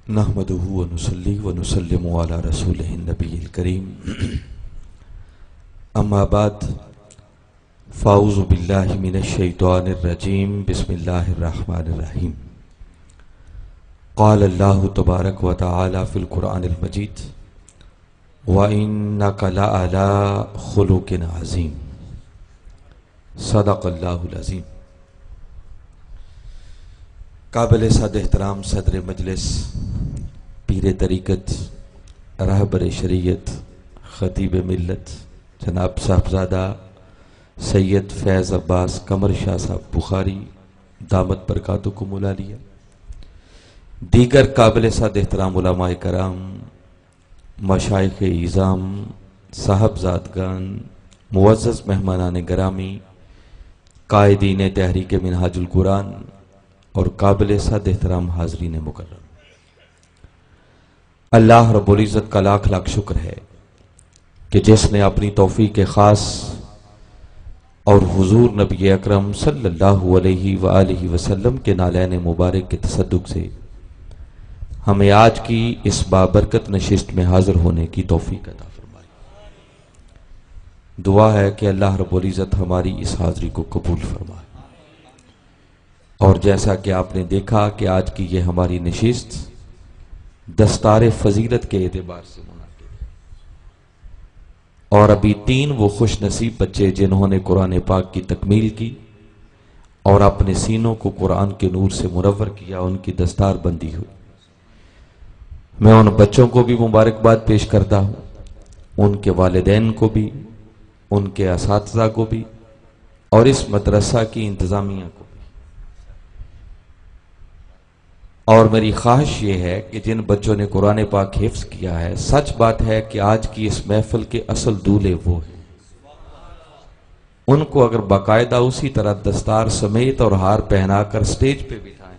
نحمدہ ونصلی ونسلم علی رسولہ النبی الکریم اما بعد فاعوذ باللہ من الشیطان الرجیم بسم اللہ الرحمن الرحیم قال اللہ تبارک و تعالی فی القرآن المجید وَإِنَّكَ لَعَلَىٰ خُلُقٍ عَظِيمٍ صدق اللہ العظیم۔ قابل صد احترام صدر مجلس، پیر طریقت، رہبر شریعت، خطیب ملت جناب صاحبزادہ سید فیض عباس قمر شاہ صاحب بخاری دامت برکاتکم العالیہ، دیگر قابل صد احترام علماء کرام، مشائخ اعظام، صاحبزادگان، معزز مہمانان گرامی، قائدین تحریک منہاج القرآن اور قابل صد احترام حاضرین مکرم، اللہ رب العزت کا لاکھ لاکھ شکر ہے کہ جس نے اپنی توفیق خاص اور حضور نبی اکرم صلی اللہ علیہ وآلہ وسلم کے نالین مبارک کے تصدق سے ہمیں آج کی اس بابرکت نشست میں حاضر ہونے کی توفیق عطا فرمائی۔ دعا ہے کہ اللہ رب العزت ہماری اس حاضری کو قبول فرمائے، اور جیسا کہ آپ نے دیکھا کہ آج کی یہ ہماری نشست دستار فضیلت کے اعتبار سے منعقد ہے، اور ابھی 3 وہ خوش نصیب بچے جنہوں نے قرآن پاک کی تکمیل کی اور اپنے سینوں کو قرآن کے نور سے منور کیا، ان کی دستار بندی ہوئی۔ میں ان بچوں کو بھی مبارکباد پیش کرتا ہوں، ان کے والدین کو بھی، ان کے اساتذہ کو بھی، اور اس مدرسہ کی انتظامیہ کو بھی۔ اور میری خواہش یہ ہے کہ جن بچوں نے قرآن پاک حفظ کیا ہے، سچ بات ہے کہ آج کی اس محفل کے اصل دولے وہ ہیں، ان کو اگر باقاعدہ اسی طرح دستار سمیت اور ہار پہنا کر سٹیج پہ بٹھائیں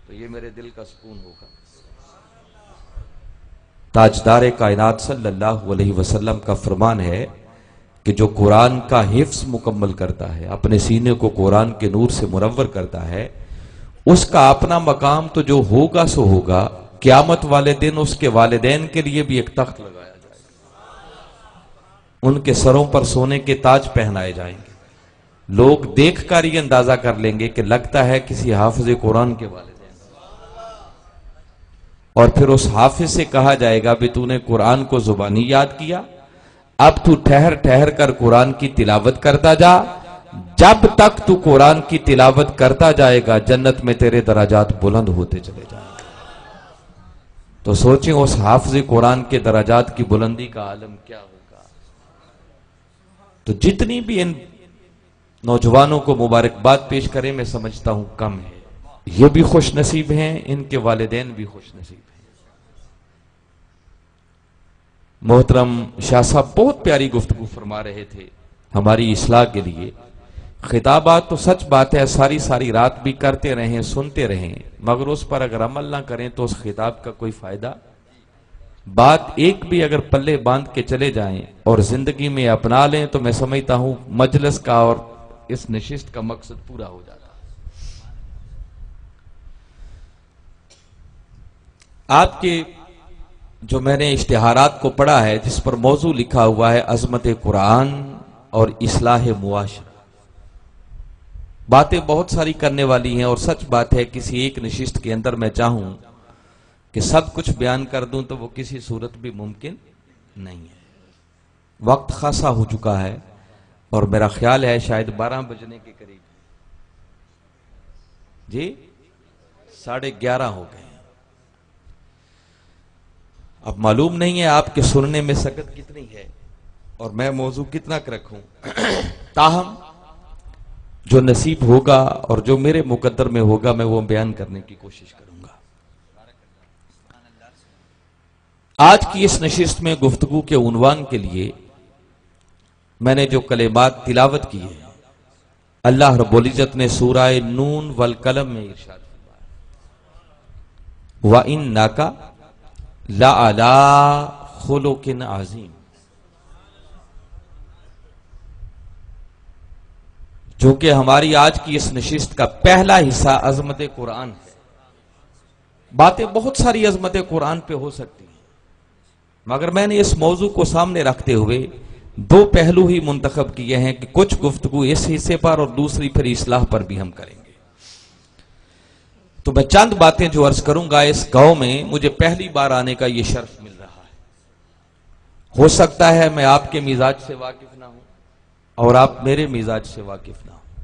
تو یہ میرے دل کا سکون ہوگا۔ تاجدار کائنات صلی اللہ علیہ وسلم کا فرمان ہے کہ جو قرآن کا حفظ مکمل کرتا ہے، اپنے سینے کو قرآن کے نور سے منور کرتا ہے، اس کا اپنا مقام تو جو ہوگا سو ہوگا، قیامت والے دن اس کے والدین کے لیے بھی ایک تخت لگایا جائے گا، ان کے سروں پر سونے کے تاج پہنائے جائیں گے، لوگ دیکھ کر یہ اندازہ کر لیں گے کہ لگتا ہے کسی حافظ قرآن کے والدین، اور پھر اس حافظ سے کہا جائے گا بھی تو نے قرآن کو زبانی یاد کیا، اب تو ٹھہر ٹھہر کر قرآن کی تلاوت کرتا جا، جب تک تو قرآن کی تلاوت کرتا جائے گا جنت میں تیرے درجات بلند ہوتے چلے جائیں گے۔ تو سوچیں اس حافظ قرآن کے درجات کی بلندی کا عالم کیا ہوگا۔ تو جتنی بھی ان نوجوانوں کو مبارکباد پیش کریں میں سمجھتا ہوں کم ہے، یہ بھی خوش نصیب ہیں، ان کے والدین بھی خوش نصیب ہیں۔ محترم شاہ صاحب بہت پیاری گفتگو فرما رہے تھے ہماری اصلاح کے لیے۔ خطابات تو سچ بات ہے ساری ساری رات بھی کرتے رہیں، سنتے رہیں، مگر اس پر اگر عمل نہ کریں تو اس خطاب کا کوئی فائدہ، بات ایک بھی اگر پلے باندھ کے چلے جائیں اور زندگی میں اپنا لیں تو میں سمجھتا ہوں مجلس کا اور اس نشست کا مقصد پورا ہو جاتا ہے۔ آپ کے جو میں نے اشتہارات کو پڑھا ہے جس پر موضوع لکھا ہوا ہے عظمت قرآن اور اصلاح معاشرہ، باتیں بہت ساری کرنے والی ہیں، اور سچ بات ہے کسی ایک نشست کے اندر میں چاہوں کہ سب کچھ بیان کر دوں تو وہ کسی صورت بھی ممکن نہیں ہے۔ وقت خاصا ہو چکا ہے اور میرا خیال ہے شاید 12 بجنے کے قریب، جی 11:30 ہو گئے۔ اب معلوم نہیں ہے آپ کے سننے میں سکت کتنی ہے اور میں موضوع کتنا رکھوں، تاہم جو نصیب ہوگا اور جو میرے مقدر میں ہوگا میں وہ بیان کرنے کی کوشش کروں گا۔ آج کی اس نشست میں گفتگو کے عنوان کے لیے میں نے جو کلمات تلاوت کی ہے، اللہ رب العزت نے سورہ نون والقلم میں ارشاد فرمایا وَإِنَّكَ لَعَلَىٰ خُلُقٍ عَظِيمٍ، چونکہ ہماری آج کی اس نشست کا پہلا حصہ عظمت قرآن ہے، باتیں بہت ساری عظمت قرآن پہ ہو سکتی ہیں، مگر میں نے اس موضوع کو سامنے رکھتے ہوئے دو پہلو ہی منتخب کیے ہیں کہ کچھ گفتگو اس حصے پر اور دوسری پھر اصلاح پر بھی ہم کریں گے۔ تو میں چند باتیں جو عرض کروں گا، اس گاؤں میں مجھے پہلی بار آنے کا یہ شرف مل رہا ہے۔ ہو سکتا ہے میں آپ کے مزاج سے واقف نہ ہوں اور آپ میرے مزاج سے واقف نہ ہوں،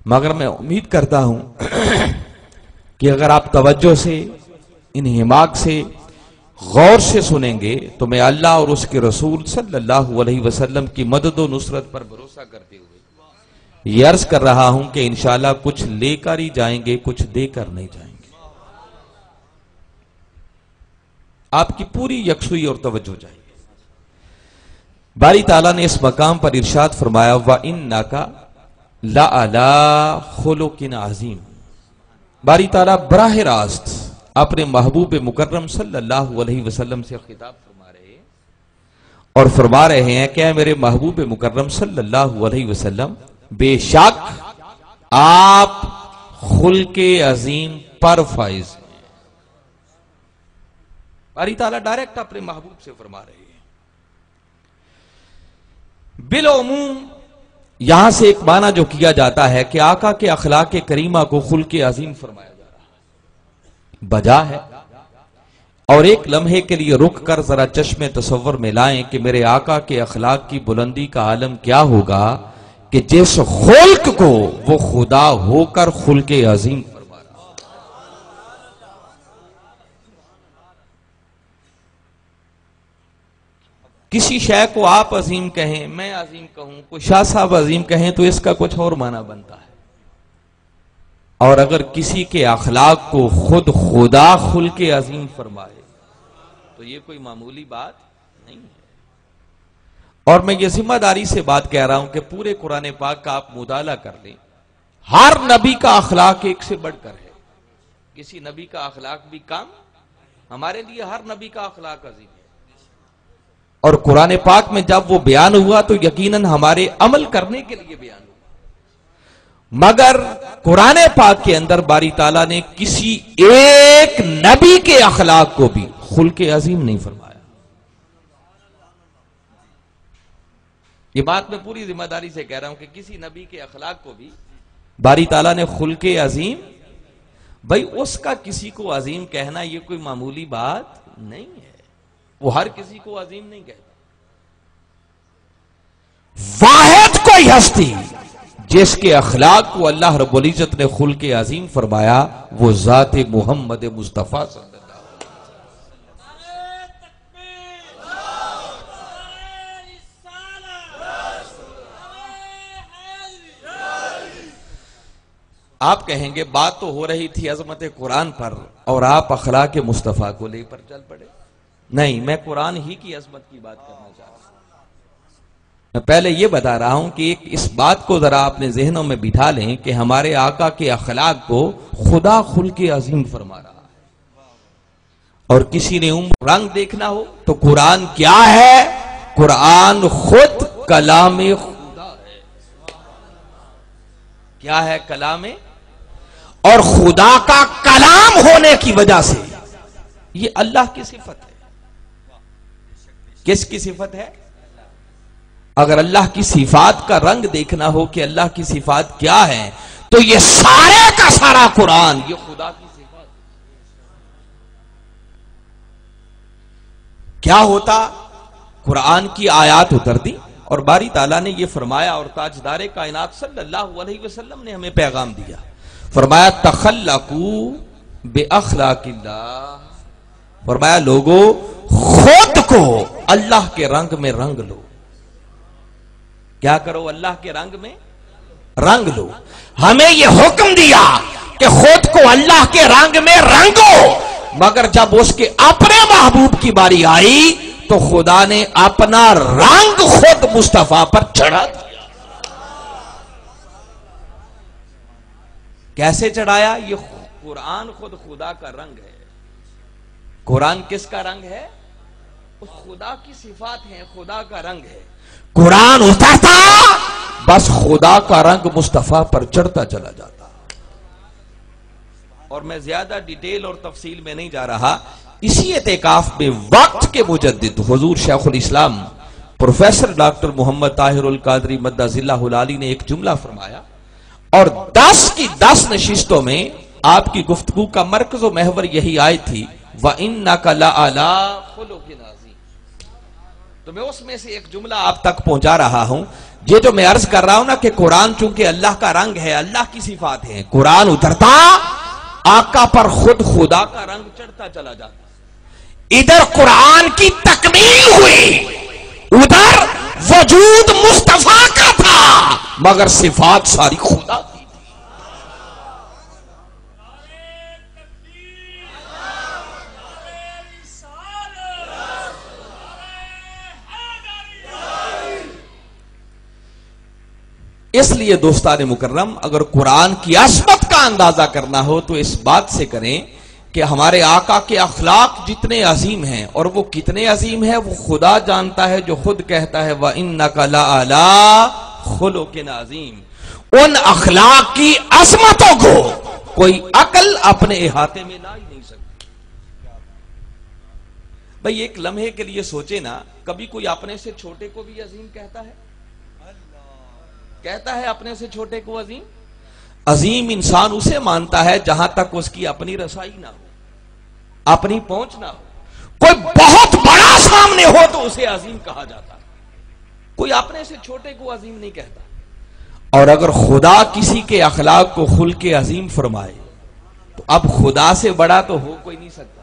مگر میں امید کرتا ہوں کہ اگر آپ توجہ سے، انہماک سے، غور سے سنیں گے تو میں اللہ اور اس کے رسول صلی اللہ علیہ وسلم کی مدد و نصرت پر بھروسہ کرتے ہوئے یہ عرض کر رہا ہوں کہ انشاءاللہ کچھ لے کر ہی جائیں گے، کچھ دے کر نہیں جائیں گے۔ آپ کی پوری یکسوئی اور توجہ چاہیے۔ باری تعالیٰ نے اس مقام پر ارشاد فرمایا وَإِنَّكَ لَعَلَىٰ خُلُقٍ عَظِيمٍ۔ باری تعالیٰ براہ راست اپنے محبوب مکرم صلی اللہ علیہ وسلم سے خطاب فرما رہے ہیں اور فرما رہے ہیں کہ اے میرے محبوب مکرم صلی اللہ علیہ وسلم، بے شک آپ خلق عظیم پر فائز ہیں۔ باری تعالیٰ ڈائریکٹ اپنے محبوب سے فرما رہے ہیں۔ بالعموم یہاں سے ایک معنی جو کیا جاتا ہے کہ آقا کے اخلاق کریمہ کو خلق عظیم فرمایا جا رہا ہے، بجا ہے۔ اور ایک لمحے کے لیے رک کر ذرا چشم تصور میں لائیں کہ میرے آقا کے اخلاق کی بلندی کا عالم کیا ہوگا کہ جس خلق کو وہ خدا ہو کر خلق عظیم فرما رہا ہے۔ کسی شے کو آپ عظیم کہیں، میں عظیم کہوں، کوئی شاہ صاحب عظیم کہیں تو اس کا کچھ اور معنی بنتا ہے، اور اگر کسی کے اخلاق کو خود خدا خلق عظیم فرمائے تو یہ کوئی معمولی بات نہیں ہے۔ اور میں یہ ذمہ داری سے بات کہہ رہا ہوں کہ پورے قرآن پاک کا آپ مطالعہ کر لیں، ہر نبی کا اخلاق ایک سے بڑھ کر ہے، کسی نبی کا اخلاق بھی کم، ہمارے لیے ہر نبی کا اخلاق عظیم ہے۔ اور قرآن پاک میں جب وہ بیان ہوا تو یقیناً ہمارے عمل کرنے کے لیے بیان ہوا، مگر قرآن پاک کے اندر باری تعالیٰ نے کسی ایک نبی کے اخلاق کو بھی خلق عظیم نہیں فرمایا۔ یہ بات میں پوری ذمہ داری سے کہہ رہا ہوں کہ کسی نبی کے اخلاق کو بھی باری تعالیٰ نے خلق عظیم، بھائی اس کا کسی کو عظیم کہنا یہ کوئی معمولی بات نہیں ہے، وہ ہر کسی کو عظیم نہیں کہتا۔ واحد کوئی ہستی جس کے اخلاق کو اللہ رب العزت نے خلق عظیم فرمایا وہ ذات محمد مصطفیٰ صلی اللہ علیہ وسلم۔ آپ کہیں گے بات تو ہو رہی تھی عظمت قرآن پر اور آپ اخلاق مصطفیٰ کو لے پر چل پڑے۔ نہیں، میں قرآن ہی کی عظمت کی بات کرنا چاہ رہا ہوں۔ میں پہلے یہ بتا رہا ہوں کہ اس بات کو ذرا اپنے ذہنوں میں بٹھا لیں کہ ہمارے آقا کے اخلاق کو خدا خلق عظیم فرما رہا ہے۔ اور کسی نے رنگ دیکھنا ہو تو قرآن کیا ہے؟ قرآن خود کلام خدا ہے۔ کیا ہے؟ کلام، اور خدا کا کلام ہونے کی وجہ سے یہ اللہ کی صفت ہے۔ کس کی صفت ہے؟ اگر اللہ کی صفات کا رنگ دیکھنا ہو کہ اللہ کی صفات کیا ہے تو یہ سارے کا سارا قرآن یہ خدا کی صفات ہے۔ کیا ہوتا؟ قرآن کی آیات اترتی اور باری تعالیٰ نے یہ فرمایا اور تاجدار کائنات صلی اللہ علیہ وسلم نے ہمیں پیغام دیا، فرمایا تخلقوا باخلاق اللہ، فرمایا لوگو خود کو اللہ کے رنگ میں رنگ لو۔ کیا کرو؟ اللہ کے رنگ میں رنگ لو۔ ہمیں یہ حکم دیا کہ خود کو اللہ کے رنگ میں رنگو، مگر جب اس کے اپنے محبوب کی باری آئی تو خدا نے اپنا رنگ خود مصطفیٰ پر چڑھا دیا۔ کیسے چڑھایا؟ یہ قرآن خود خدا کا رنگ ہے۔ قرآن کس کا رنگ ہے؟ اس خدا کی صفات ہیں، خدا کا رنگ ہے۔ قرآن اترتا بس خدا کا رنگ مصطفیٰ پر چڑھتا چلا جاتا۔ اور میں زیادہ ڈیٹیل اور تفصیل میں نہیں جا رہا، اسی اعتکاف میں وقت کے مجدد حضور شیخ الاسلام پروفیسر ڈاکٹر محمد طاہر القادری مدہ ذلہ العالی نے ایک جملہ فرمایا، اور 10 کی 10 نشستوں میں آپ کی گفتگو کا مرکز و محور یہی آیت تھی، وَإِنَّكَ لَعَلَىٰ خُلُقٍ عَظِيمٍ۔ تو میں اس میں سے ایک جملہ آپ تک پہنچا رہا ہوں، یہ جو میں عرض کر رہا ہوں نا کہ قرآن چونکہ اللہ کا رنگ ہے، اللہ کی صفات ہیں، قرآن اترتا آقا پر خود خدا کا رنگ چڑھتا چلا جاتا، ادھر قرآن کی تکمیل ہوئی، ادھر وجود مصطفیٰ کا تھا مگر صفات ساری خدا کی۔ اس لیے دوستان مکرم، اگر قرآن کی عظمت کا اندازہ کرنا ہو تو اس بات سے کریں کہ ہمارے آقا کے اخلاق جتنے عظیم ہیں، اور وہ کتنے عظیم ہیں وہ خدا جانتا ہے، جو خود کہتا ہے وَإِنَّكَ لَعَلَىٰ خُلُقٍ عَظِيمٍ۔ ان اخلاق کی عظمتوں کو کوئی عقل اپنے احاطے میں لا ہی نہیں سکتی۔ بھئی ایک لمحے کے لیے سوچے نا، کبھی کوئی اپنے سے چھوٹے کو بھی عظیم کہتا ہے؟ کہتا ہے اپنے سے چھوٹے کو عظیم؟ عظیم انسان اسے مانتا ہے جہاں تک اس کی اپنی رسائی نہ ہو، اپنی پہنچ نہ ہو۔ کوئی بہت بڑا سامنے ہو تو اسے عظیم کہا جاتا ہے، کوئی اپنے سے چھوٹے کو عظیم نہیں کہتا۔ اور اگر خدا کسی کے اخلاق کو خلق عظیم فرمائے تو اب خدا سے بڑا تو ہو کوئی نہیں سکتا،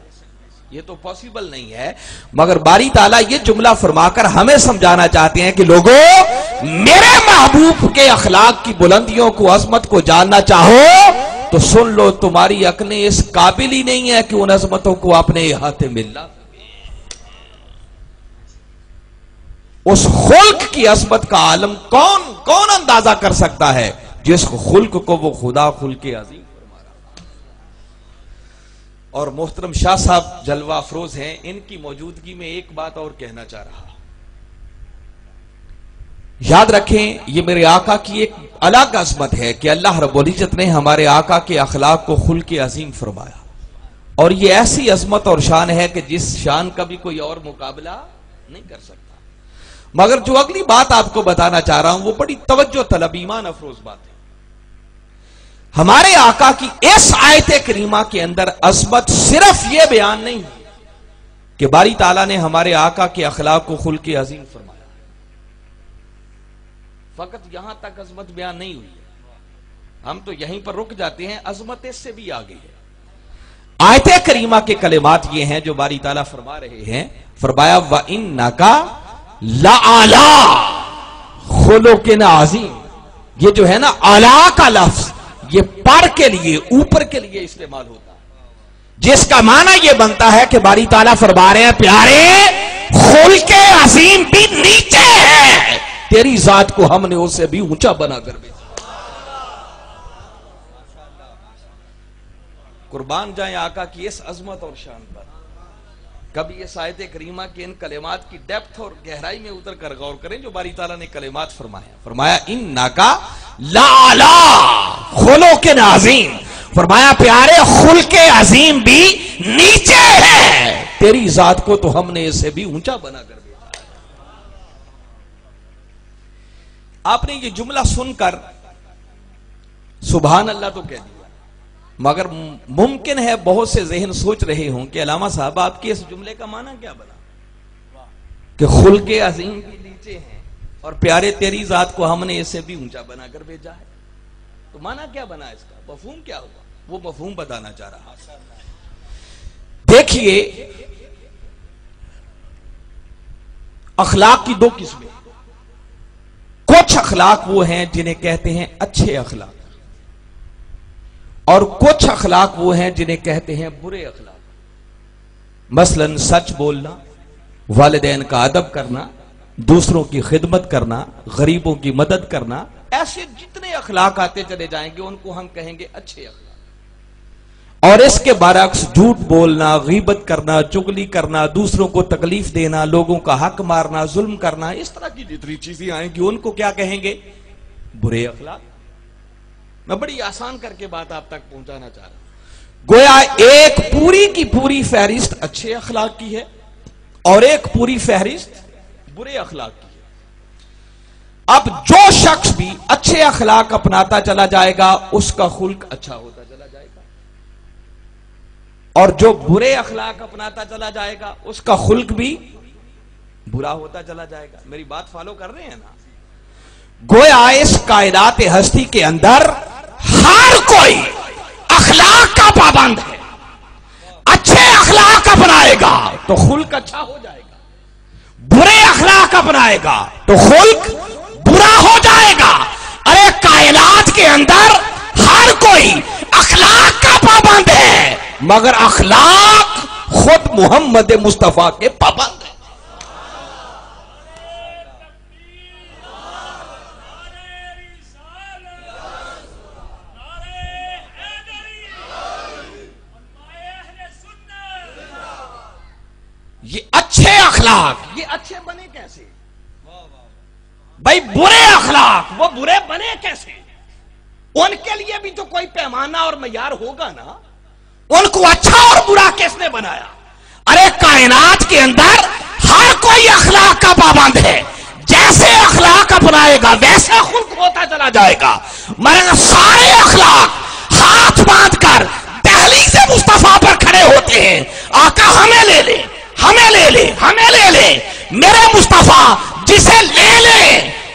یہ تو پاسبل نہیں ہے۔ مگر باری تعالیٰ یہ جملہ فرما کر ہمیں سمجھانا چاہتے ہیں کہ لوگوں، میرے محبوب کے اخلاق کی بلندیوں کو، عظمت کو جاننا چاہو تو سن لو، تمہاری عقلیں اس قابل ہی نہیں ہے کہ ان عظمتوں کو اپنے احاطے میں لا۔ اس خلق کی عظمت کا عالم کون اندازہ کر سکتا ہے جس خلق کو وہ خدا خلق عظیم۔ اور محترم شاہ صاحب جلوہ افروز ہیں، ان کی موجودگی میں ایک بات اور کہنا چاہ رہا۔ یاد رکھیں یہ میرے آقا کی ایک الگ عظمت ہے کہ اللہ رب العزت نے ہمارے آقا کے اخلاق کو خلق عظیم فرمایا، اور یہ ایسی عظمت اور شان ہے کہ جس شان کا بھی کوئی اور مقابلہ نہیں کر سکتا۔ مگر جو اگلی بات آپ کو بتانا چاہ رہا ہوں وہ بڑی توجہ طلب ایمان افروز بات ہے۔ ہمارے آقا کی اس آیت کریمہ کے اندر عظمت صرف یہ بیان نہیں کہ باری تعالیٰ نے ہمارے آقا کے اخلاق کو خلق عظیم فرمایا، فقط یہاں تک عظمت بیان نہیں ہوئی، ہم تو یہیں پر رک جاتے ہیں، عظمت اس سے بھی آگے ہے۔ آیت کریمہ کے کلمات یہ ہیں جو باری تعالیٰ فرما رہے ہیں، فرمایا وَإِنَّكَ لَعَلَىٰ خُلُقٍ عَظِيمٍ۔ یہ جو ہے نا اعلیٰ کا لفظ، یہ پر کے لیے، اوپر کے لیے استعمال ہوتا ہے، جس کا معنی یہ بنتا ہے کہ باری تعالیٰ فرما رہے ہیں پیارے، خلق عظیم بھی نیچے ہے، تیری ذات کو ہم نے اسے بھی اونچا بنا کر بھیجا۔ قربان جائیں آقا کی اس عظمت اور شان پر۔ کبھی اس آیت کریمہ کے ان کلمات کی ڈیپتھ اور گہرائی میں اتر کر غور کریں جو باری تعالیٰ نے کلمات فرمایا اِنَّكَ لَعَلَىٰ خُلُقٍ عَظِيمٍ، فرمایا پیارے خلق عظیم بھی نیچے ہے، تیری ذات کو تو ہم نے اسے بھی اونچا بنا کر بھیجا۔ آپ نے یہ جملہ سن کر سبحان اللہ تو کہہ دیا، مگر ممکن ہے بہت سے ذہن سوچ رہے ہوں کہ علامہ صاحب آپ کے اس جملے کا معنی کیا بنا کہ خلق عظیم بھی نیچے ہیں اور پیارے تیری ذات کو ہم نے اسے بھی اونچا بنا کر بھیجا ہے، تو معنی کیا بنا اس کا، مفہوم کیا ہوا؟ وہ مفہوم بتانا چاہ رہا۔ دیکھیے اخلاق کی دو قسمیں، کچھ اخلاق وہ ہیں جنہیں کہتے ہیں اچھے اخلاق، اور کچھ اخلاق وہ ہیں جنہیں کہتے ہیں برے اخلاق۔ مثلا سچ بولنا، والدین کا ادب کرنا، دوسروں کی خدمت کرنا، غریبوں کی مدد کرنا، ایسے جتنے اخلاق آتے چلے جائیں گے ان کو ہم کہیں گے اچھے اخلاق۔ اور اس کے برعکس جھوٹ بولنا، غیبت کرنا، چغلی کرنا، دوسروں کو تکلیف دینا، لوگوں کا حق مارنا، ظلم کرنا، اس طرح کی جتنی چیزیں آئیں گی ان کو کیا کہیں گے؟ برے اخلاق۔ میں بڑی آسان کر کے بات آپ تک پہنچانا چاہ رہا ہوں۔ گویا ایک پوری کی پوری فہرست اچھے اخلاق کی ہے اور ایک پوری فہرست برے اخلاق کی ہے۔ اب جو شخص بھی اچھے اخلاق اپناتا چلا جائے گا اس کا خلق اچھا ہوتا چلا جائے گا، اور جو برے اخلاق اپناتا چلا جائے گا اس کا خلق بھی برا ہوتا چلا جائے گا۔ میری بات فالو کر رہے ہیں نا؟ گویا اس کائنات ہستی کے اندر ہر کوئی اخلاق کا پابند ہے۔ اچھے اخلاق اپنائے گا تو خلق اچھا ہو جائے گا، برے اخلاق اپنائے گا تو خلق برا ہو جائے گا۔ ارے کائنات کے اندر ہر کوئی اخلاق کا پابند ہے، مگر اخلاق خود محمد مصطفیٰ کے پابند ہے۔ یہ اچھے اخلاق یہ اچھے بنے کیسے؟ بھائی برے اخلاق وہ برے بنے کیسے؟ ان کے لیے بھی تو کوئی پیمانہ اور معیار ہوگا نا۔ ان کو اچھا اور برا کس نے بنایا؟ ارے کائنات کے اندر ہر کوئی اخلاق کا پابند ہے، جیسے اخلاق اپنائے گا ویسے خلق ہوتا چلا جائے گا، مگر سارے اخلاق ہاتھ باندھ کر دہلیز مصطفیٰ پر کھڑے ہوتے ہیں، آقا ہمیں لے لے، ہمیں لے لے، ہمیں لے لے۔ میرے مصطفیٰ جسے لے لے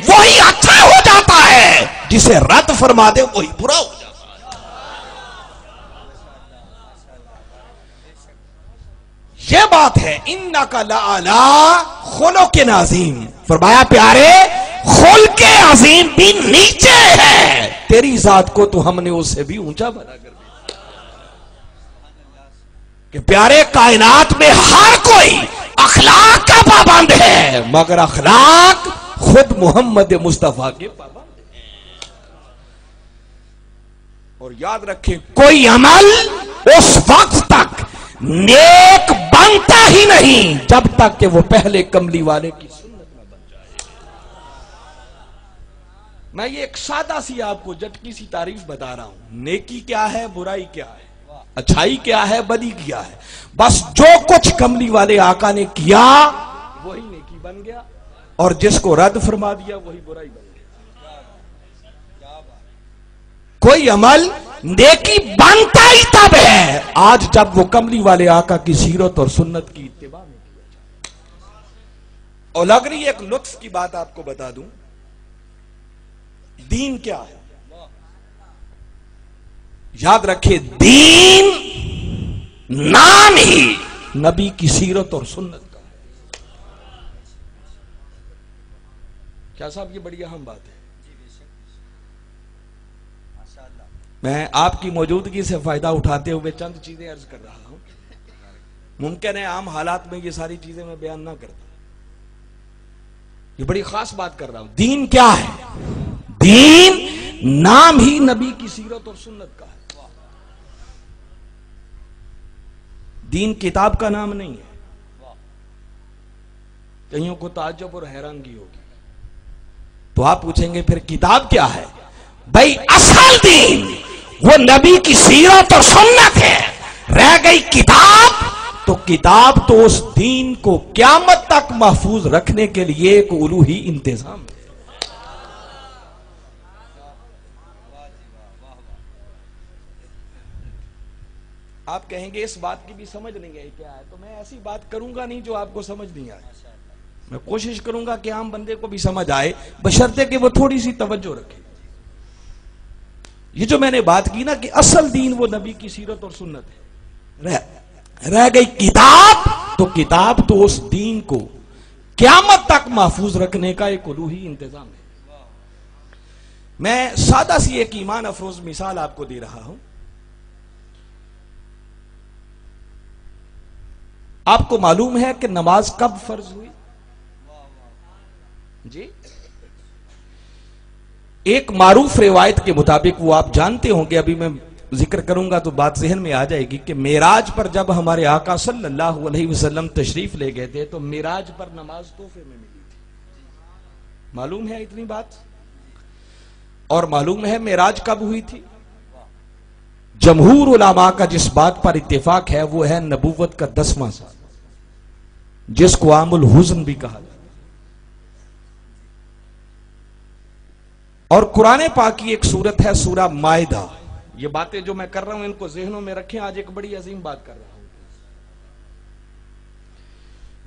وہی اچھا ہو جاتا ہے، جسے رد فرما دے وہی برا ہو جاتا ہے۔ یہ بات ہے انک لعلی خلق عظیم، فرمایا پیارے خلق عظیم بھی نیچے ہے، تیری ذات کو تو ہم نے اس سے بھی اونچا بنا کر دیا کہ پیارے کائنات میں ہر کوئی اخلاق کا پابند ہے، مگر اخلاق خود محمد مصطفیٰ کے پابند ہے۔ اور یاد رکھیں کوئی عمل اس وقت تک نیک بنتا ہی نہیں جب تک کہ وہ پہلے کملی والے کی سنت میں بن جائے۔ میں یہ ایک سادہ سی آپ کو جٹکی سی تعریف بتا رہا ہوں، نیکی کیا ہے، برائی کیا ہے، اچھائی کیا ہے، بدی کیا ہے۔ بس جو کچھ کملی والے آقا نے کیا وہی نیکی بن گیا، اور جس کو رد فرما دیا وہی برائی بن گیا۔ کوئی عمل نیکی بنتا ہی تب ہے آج جب وہ کملی والے آقا کی سیرت اور سنت کی اتباع میں کیا جائے۔ اور لگ رہی ایک لطف کی بات آپ کو بتا دوں، دین کیا ہے؟ یاد رکھے دین نام ہی نبی کی سیرت اور سنت کا ہے۔ کیا صاحب یہ بڑی اہم بات ہے؟ میں آپ کی موجودگی سے فائدہ اٹھاتے ہوئے چند چیزیں عرض کر رہا ہوں، ممکن ہے عام حالات میں یہ ساری چیزیں میں بیان نہ کرتا، یہ بڑی خاص بات کر رہا ہوں۔ دین کیا ہے؟ دین نام ہی نبی کی سیرت اور سنت کا ہے۔ دین کتاب کا نام نہیں ہے۔ کئیوں کو تعجب اور حیرانگی ہوگی، تو آپ پوچھیں گے پھر کتاب کیا ہے؟ بھائی اصل دین وہ نبی کی سیرت اور سنت ہے، رہ گئی کتاب تو کتاب تو اس دین کو قیامت تک محفوظ رکھنے کے لیے ایک الوہی انتظام ہے۔ آپ کہیں گے اس بات کی بھی سمجھ نہیں آئی کیا ہے، تو میں ایسی بات کروں گا نہیں جو آپ کو سمجھ نہیں آئے، میں کوشش کروں گا کہ عام بندے کو بھی سمجھ آئے، بشرطے کہ وہ تھوڑی سی توجہ رکھے۔ یہ جو میں نے بات کی نا کہ اصل دین وہ نبی کی سیرت اور سنت ہے، رہ گئی کتاب تو کتاب تو اس دین کو قیامت تک محفوظ رکھنے کا ایک الوہی انتظام ہے۔ میں سادہ سی ایک ایمان افروز مثال آپ کو دے رہا ہوں۔ آپ کو معلوم ہے کہ نماز کب فرض ہوئی؟ جی ایک معروف روایت کے مطابق، وہ آپ جانتے ہوں گے، ابھی میں ذکر کروں گا تو بات ذہن میں آ جائے گی، کہ معراج پر جب ہمارے آقا صلی اللہ علیہ وسلم تشریف لے گئے تھے تو معراج پر نماز تحفے میں ملی تھی۔ معلوم ہے اتنی بات؟ اور معلوم ہے معراج کب ہوئی تھی؟ جمہور علماء کا جس بات پر اتفاق ہے وہ ہے نبوت کا 10واں سال، جس کو عام الحزن بھی کہا جاتا ہے۔ اور قرآن پاک کی ایک سورت ہے سورہ مائدہ۔ یہ باتیں جو میں کر رہا ہوں ان کو ذہنوں میں رکھیں، آج ایک بڑی عظیم بات کر رہا ہوں۔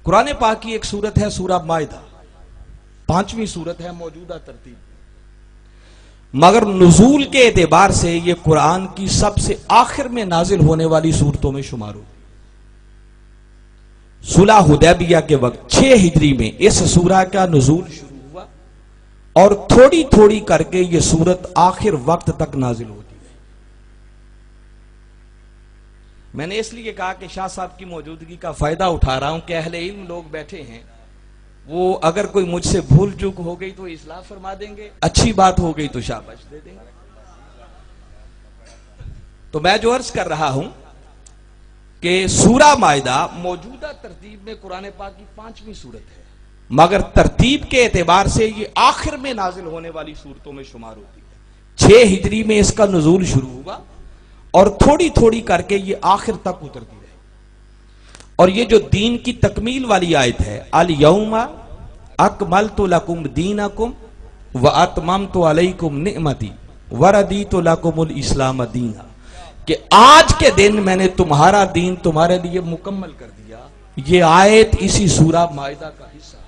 قرآن پاک کی ایک سورت ہے سورہ مائدہ، 5ویں سورت ہے موجودہ ترتیب، مگر نزول کے اعتبار سے یہ قرآن کی سب سے آخر میں نازل ہونے والی سورتوں میں شمار ہوتی۔ صلح حدیبیہ کے وقت 6 ہجری میں اس سورہ کا نزول شروع ہوا اور تھوڑی تھوڑی کر کے یہ سورت آخر وقت تک نازل ہوتی ہے۔ میں نے اس لیے کہا کہ شاہ صاحب کی موجودگی کا فائدہ اٹھا رہا ہوں کہ اہل علم لوگ بیٹھے ہیں، وہ اگر کوئی مجھ سے بھول چوک ہو گئی تو اصلاح فرما دیں گے، اچھی بات ہو گئی تو شاباش دے دیں گے۔ تو میں جو عرض کر رہا ہوں کہ سورہ مائدہ موجودہ ترتیب میں قرآن پاک کی 5ویں سورت ہے، مگر ترتیب کے اعتبار سے یہ آخر میں نازل ہونے والی سورتوں میں شمار ہوتی ہے۔ 6 ہجری میں اس کا نزول شروع ہوا اور تھوڑی تھوڑی کر کے یہ آخر تک اترتی رہی۔ اور یہ جو دین کی تکمیل والی آیت ہے، الیوم اکملت لکم دینکم واتممت علیکم نعمتی وردیت لکم الاسلام دینا، کہ آج کے دن میں نے تمہارا دین تمہارے لیے مکمل کر دیا، یہ آیت اسی سورہ مائدہ کا حصہ ہے،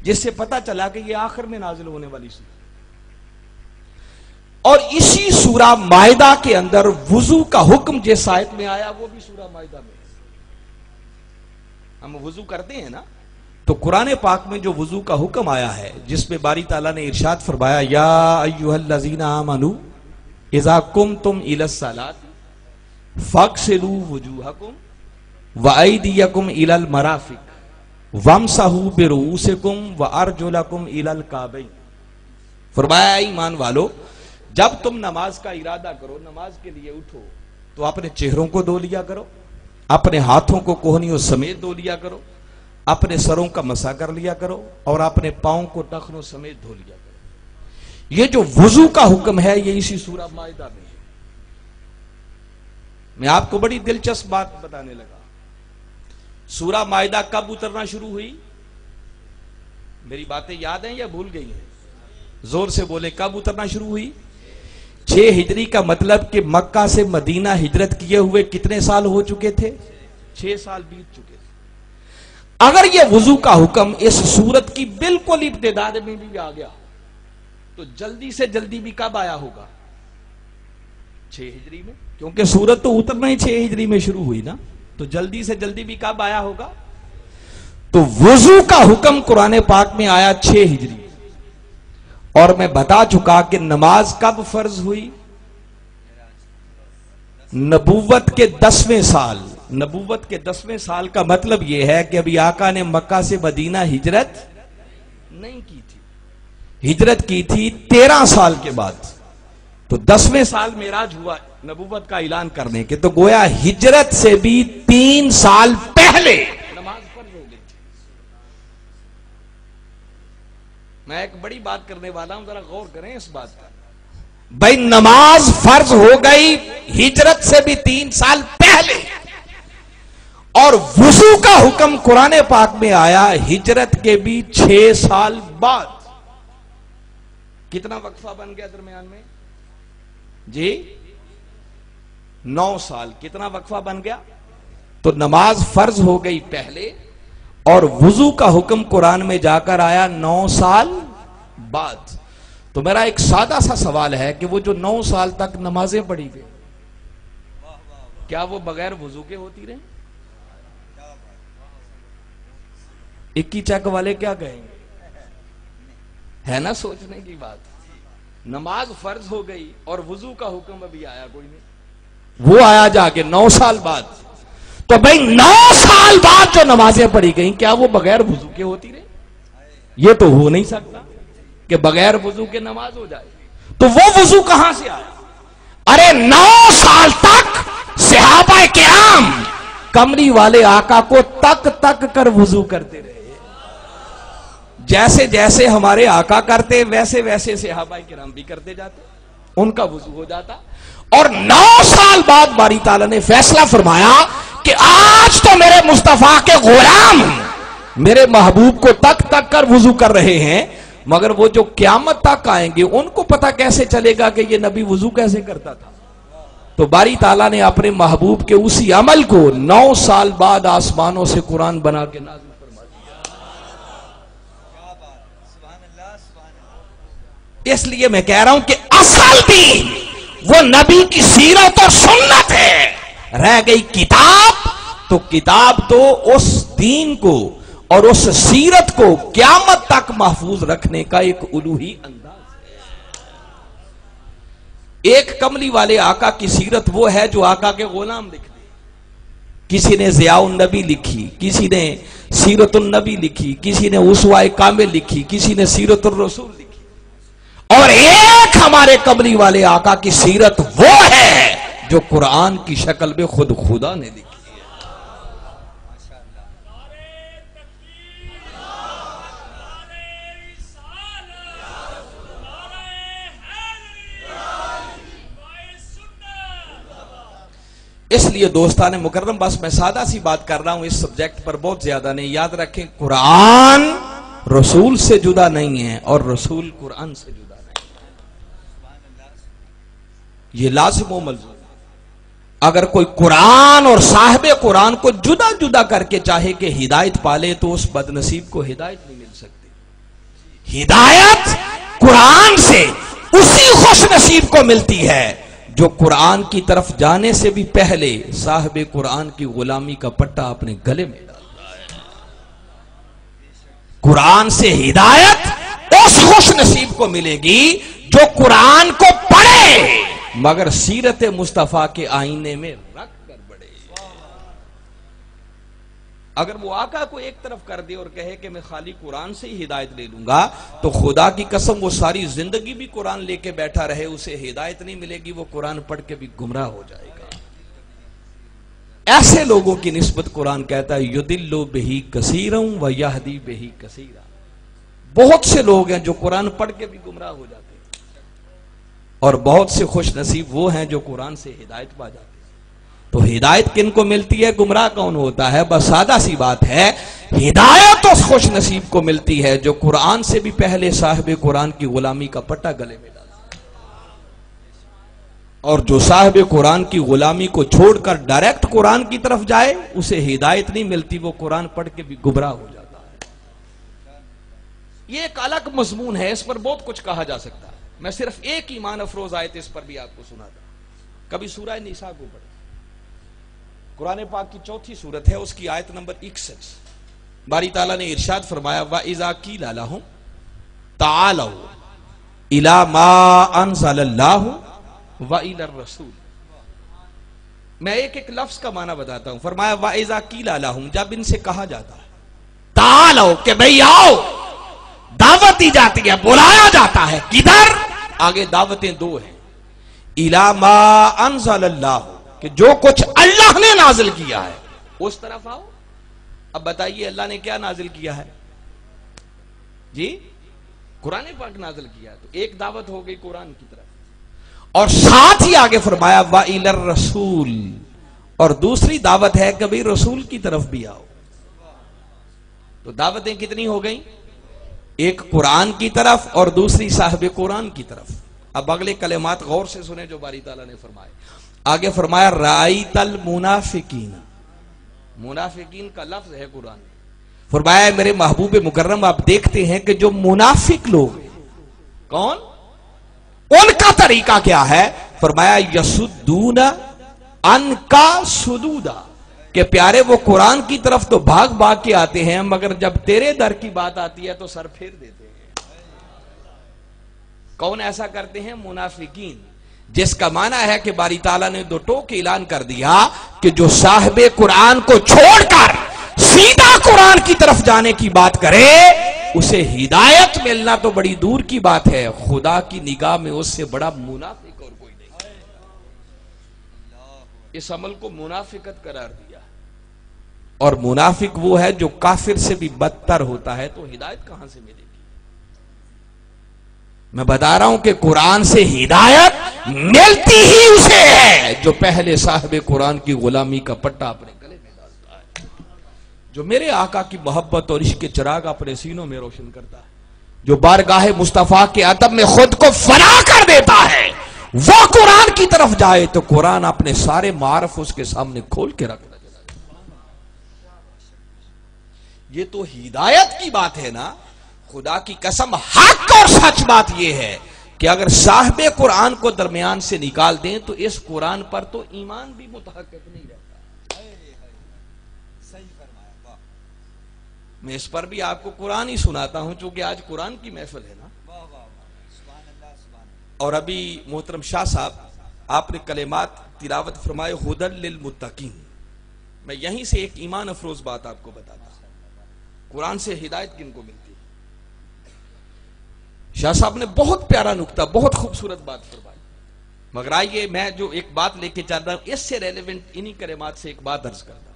جس سے پتہ چلا کہ یہ آخر میں نازل ہونے والی سورہ۔ اور اسی سورہ مائدہ کے اندر وضو کا حکم جس آیت میں آیا وہ بھی سورہ مائدہ میں ہے۔ ہم وضو کرتے ہیں نا، تو قرآن پاک میں جو وضو کا حکم آیا ہے، جس میں باری تعالیٰ نے ارشاد فرمایا یا ایھا الذین آمنوا اذا قمتم الی الصلاۃ فاغسلوا وجوہکم وایدیکم الی المرافق وامسحوا برؤوسکم وارجلکم الی الکعبین۔ فرمایا ایمان والو، جب تم نماز کا ارادہ کرو، نماز کے لیے اٹھو، تو اپنے چہروں کو دھو لیا کرو، اپنے ہاتھوں کو کوہنیوں سمیت دھو لیا کرو، اپنے سروں کا مسح کر لیا کرو، اور اپنے پاؤں کو ٹخنوں سمیت دھو لیا کرو۔ یہ جو وضو کا حکم ہے یہ اسی سورہ مائدہ میں ہے۔ میں آپ کو بڑی دلچسپ بات بتانے لگا، سورہ مائدہ کب اترنا شروع ہوئی؟ میری باتیں یاد ہیں یا بھول گئی ہیں؟ زور سے بولے، کب اترنا شروع ہوئی؟ 6 ہجری کا مطلب کہ مکہ سے مدینہ ہجرت کیے ہوئے کتنے سال ہو چکے تھے؟ 6 سال بیت چکے تھے۔ اگر یہ وضو کا حکم اس سورت کی بالکل ابتداء میں بھی آ گیا تو جلدی سے جلدی بھی کب آیا ہوگا؟ 6 ہجری میں، کیونکہ سورت تو اترنا ہی 6 ہجری میں شروع ہوئی نا، تو جلدی سے جلدی بھی کب آیا ہوگا؟ تو وضو کا حکم قرآن پاک میں آیا 6 ہجری، اور میں بتا چکا کہ نماز کب فرض ہوئی؟ نبوت کے 10ویں سال۔ نبوت کے 10ویں سال کا مطلب یہ ہے کہ ابھی آقا نے مکہ سے مدینہ ہجرت نہیں کی تھی، ہجرت کی تھی 13 سال کے بعد، تو 10ویں سال معراج ہوا نبوت کا اعلان کرنے کے، تو گویا ہجرت سے بھی 3 سال پہلے نماز فرض ہو گئی تھی۔ میں ایک بڑی بات کرنے والا ہوں، ذرا غور کریں اس بات پر۔ بھائی نماز فرض ہو گئی ہجرت سے بھی 3 سال پہلے، اور وضو کا حکم قرآن پاک میں آیا ہجرت کے بھی 6 سال بعد۔ کتنا وقفہ بن گیا درمیان میں؟ جی 9 سال۔ کتنا وقفہ بن گیا؟ تو نماز فرض ہو گئی پہلے اور وضو کا حکم قرآن میں جا کر آیا 9 سال بعد۔ تو میرا ایک سادہ سا سوال ہے کہ وہ جو 9 سال تک نمازیں پڑھی گئی، کیا وہ بغیر وضو کے ہوتی رہیں؟ 21 چک والے کیا کہیں گے؟ ہے نا سوچنے کی بات۔ نماز فرض ہو گئی اور وضو کا حکم ابھی آیا کوئی نہیں، وہ آیا جا کے 9 سال بعد۔ تو بھائی 9 سال بعد جو نمازیں پڑھی گئیں کیا وہ بغیر وضو کے ہوتی رہیں؟ یہ تو ہو نہیں سکتا کہ بغیر وضو کے نماز ہو جائے۔ تو وہ وضو کہاں سے آیا؟ ارے 9 سال تک صحابہ کرام کمری والے آقا کو تک تک کر وضو کرتے رہے، جیسے جیسے ہمارے آقا کرتے ویسے ویسے صحابہ کرام بھی کرتے جاتے۔ ان کا وضو ہو جاتا. اور 9 سال بعد باری تعالیٰ نے فیصلہ فرمایا کہ آج تو میرے مصطفیٰ کے غلام میرے محبوب کو تک تک کر وضو کر رہے ہیں، مگر وہ جو قیامت تک آئیں گے ان کو پتہ کیسے چلے گا کہ یہ نبی وضو کیسے کرتا تھا. تو باری تعالیٰ نے اپنے محبوب کے اسی عمل کو 9 سال بعد آسمانوں سے قرآن بنا کے نازل فرما دیا. اس لیے میں کہہ رہا ہوں کہ اصل دین وہ نبی کی سیرت اور سنت ہے. رہ گئی کتاب، تو کتاب تو اس دین کو اور اس سیرت کو قیامت تک محفوظ رکھنے کا ایک الوہی انداز ہے. ایک کملی والے آقا کی سیرت وہ ہے جو آقا کے غلام لکھ دے. کسی نے ضیاء النبی لکھی، کسی نے سیرت النبی لکھی، کسی نے اسوہ کامل لکھی، کسی نے سیرت الرسول لکھی. اور ایک ہمارے کملی والے آقا کی سیرت وہ ہے جو قرآن کی شکل میں خود خدا نے لکھی. اس لیے دوستان مکرم، بس میں سادہ سی بات کر رہا ہوں اس سبجیکٹ پر، بہت زیادہ نہیں. یاد رکھیں قرآن رسول سے جدا نہیں ہے اور رسول قرآن سے جدا نہیں، یہ لازم و ملزوم. اگر کوئی قرآن اور صاحب قرآن کو جدا جدا کر کے چاہے کہ ہدایت پالے تو اس بد نصیب کو ہدایت نہیں مل سکتی. ہدایت قرآن سے اسی خوش نصیب کو ملتی ہے جو قرآن کی طرف جانے سے بھی پہلے صاحب قرآن کی غلامی کا پٹا اپنے گلے میں ڈالتا ہے. قرآن سے ہدایت اس خوش نصیب کو ملے گی جو قرآن کو پڑھے مگر سیرت مصطفیٰ کے آئینے میں رکھ کر بڑھے. اگر وہ آقا کو ایک طرف کر دے اور کہے کہ میں خالی قرآن سے ہی ہدایت لے لوں گا تو خدا کی قسم وہ ساری زندگی بھی قرآن لے کے بیٹھا رہے، اسے ہدایت نہیں ملے گی، وہ قرآن پڑھ کے بھی گمراہ ہو جائے گا. ایسے لوگوں کی نسبت قرآن کہتا ہے یُدِلُّ بِهِ کَثِیرًا وَیَهْدِی بِهِ کَثِیرًا. بہت سے لوگ ہیں جو قرآن پڑھ کے بھی گمراہ ہو جاتے ہیں اور بہت سے خوش نصیب وہ ہیں جو قرآن سے ہدایت پا جاتے ہیں. تو ہدایت کن کو ملتی ہے، گمراہ کون ہوتا ہے؟ بس سادہ سی بات ہے، ہدایت اس خوش نصیب کو ملتی ہے جو قرآن سے بھی پہلے صاحب قرآن کی غلامی کا پٹا گلے میں ڈالتا ہے. اور جو صاحب قرآن کی غلامی کو چھوڑ کر ڈائریکٹ قرآن کی طرف جائے اسے ہدایت نہیں ملتی، وہ قرآن پڑھ کے بھی گمراہ ہو جاتا ہے. یہ ایک الگ مضمون ہے، اس پر بہت کچھ کہا جا سکتا ہے. میں صرف ایک ایمان افروز آیت اس پر بھی آپ کو سنا تھا. کبھی سورہ نساء کو پڑھیں، قرآن پاک کی 4 سورت ہے، اس کی آیت نمبر 61. باری تعالیٰ نے ارشاد فرمایا وَإِذَا قِيلَ لَهُمْ تَعَالَوْا إِلَى مَا أَنزَلَ اللَّهُ وَإِلَى الرَّسُولِ. میں ایک ایک لفظ کا معنی بتاتا ہوں. فرمایا وَإِذَا قِيلَ لَهُمْ، جب ان سے کہا جاتا ہے تعالو کہ بھئی آؤ، دعوت دی جاتی ہے، بلایا جاتا ہے. کدھر؟ آگے دعوتیں 2 ہیں. إِلَى مَا أَنزَلَ اللَّهُ، کہ جو کچھ اللہ نے نازل کیا ہے اس طرف آؤ. اب بتائیے اللہ نے کیا نازل کیا ہے؟ جی قرآن پاک نازل کیا ہے. تو ایک دعوت ہو گئی قرآن کی طرف، اور ساتھ ہی آگے فرمایا وَإِلَى الرَّسُولِ، اور دوسری دعوت ہے کہ بھئی رسول کی طرف بھی آؤ. تو دعوتیں کتنی ہو گئیں؟ ایک قرآن کی طرف اور دوسری صاحب قرآن کی طرف. اب اگلے کلمات غور سے سنیں جو باری تعالیٰ نے فرمائے. آگے فرمایا رَأَيْتَ الْمُنَافِقِينَ، منافقین کا لفظ ہے قرآن میں. فرمایا میرے محبوب مکرم آپ دیکھتے ہیں کہ جو منافق لوگ ہیں کون، ان کا طریقہ کیا ہے؟ فرمایا یسدون عنک صدودا، کہ پیارے وہ قرآن کی طرف تو بھاگ بھاگ کے آتے ہیں مگر جب تیرے در کی بات آتی ہے تو سر پھیر دیتے ہیں. کون ایسا کرتے ہیں؟ منافقین. جس کا معنی ہے کہ باری تعالیٰ نے 2 ٹوک اعلان کر دیا کہ جو صاحب قرآن کو چھوڑ کر سیدھا قرآن کی طرف جانے کی بات کرے اسے ہدایت ملنا تو بڑی دور کی بات ہے، خدا کی نگاہ میں اس سے بڑا منافق اور کوئی نہیں. اس عمل کو منافقت قرار دیا. اور منافق وہ ہے جو کافر سے بھی بدتر ہوتا ہے. تو ہدایت کہاں سے ملے گی؟ میں بتا رہا ہوں کہ قرآن سے ہدایت ملتی ہی اسے ہے جو پہلے صاحب قرآن کی غلامی کا پٹا اپنے گلے میں ڈالتا ہے، جو میرے آقا کی محبت اور عشق کے چراغ اپنے سینوں میں روشن کرتا ہے، جو بارگاہ مصطفیٰ کے ادب میں خود کو فنا کر دیتا ہے، وہ قرآن کی طرف جائے تو قرآن اپنے سارے معارف اس کے سامنے کھول کے رکھتا ہے۔ یہ تو ہدایت کی بات ہے نا، خدا کی قسم حق اور سچ بات یہ ہے کہ اگر صاحب قرآن کو درمیان سے نکال دیں تو اس قرآن پر تو ایمان بھی متحقق نہیں رہتا۔ میں اس پر بھی آپ کو قرآن ہی سناتا ہوں چونکہ آج قرآن کی محفل ہے نا۔ اور ابھی محترم شاہ صاحب آپ نے کلمات تلاوت فرمائے ہدی للمتقین، میں یہیں سے ایک ایمان افروز بات آپ کو بتاتا ہوں، قرآن سے ہدایت کن کو ملتی ہے۔ شاہ صاحب نے بہت پیارا نکتہ، بہت خوبصورت بات فرمائی، مگر آئیے میں جو ایک بات لے کے چل رہا ہوں اس سے ریلیونٹ انہی کلمات سے ایک بات عرض کرتا ہوں۔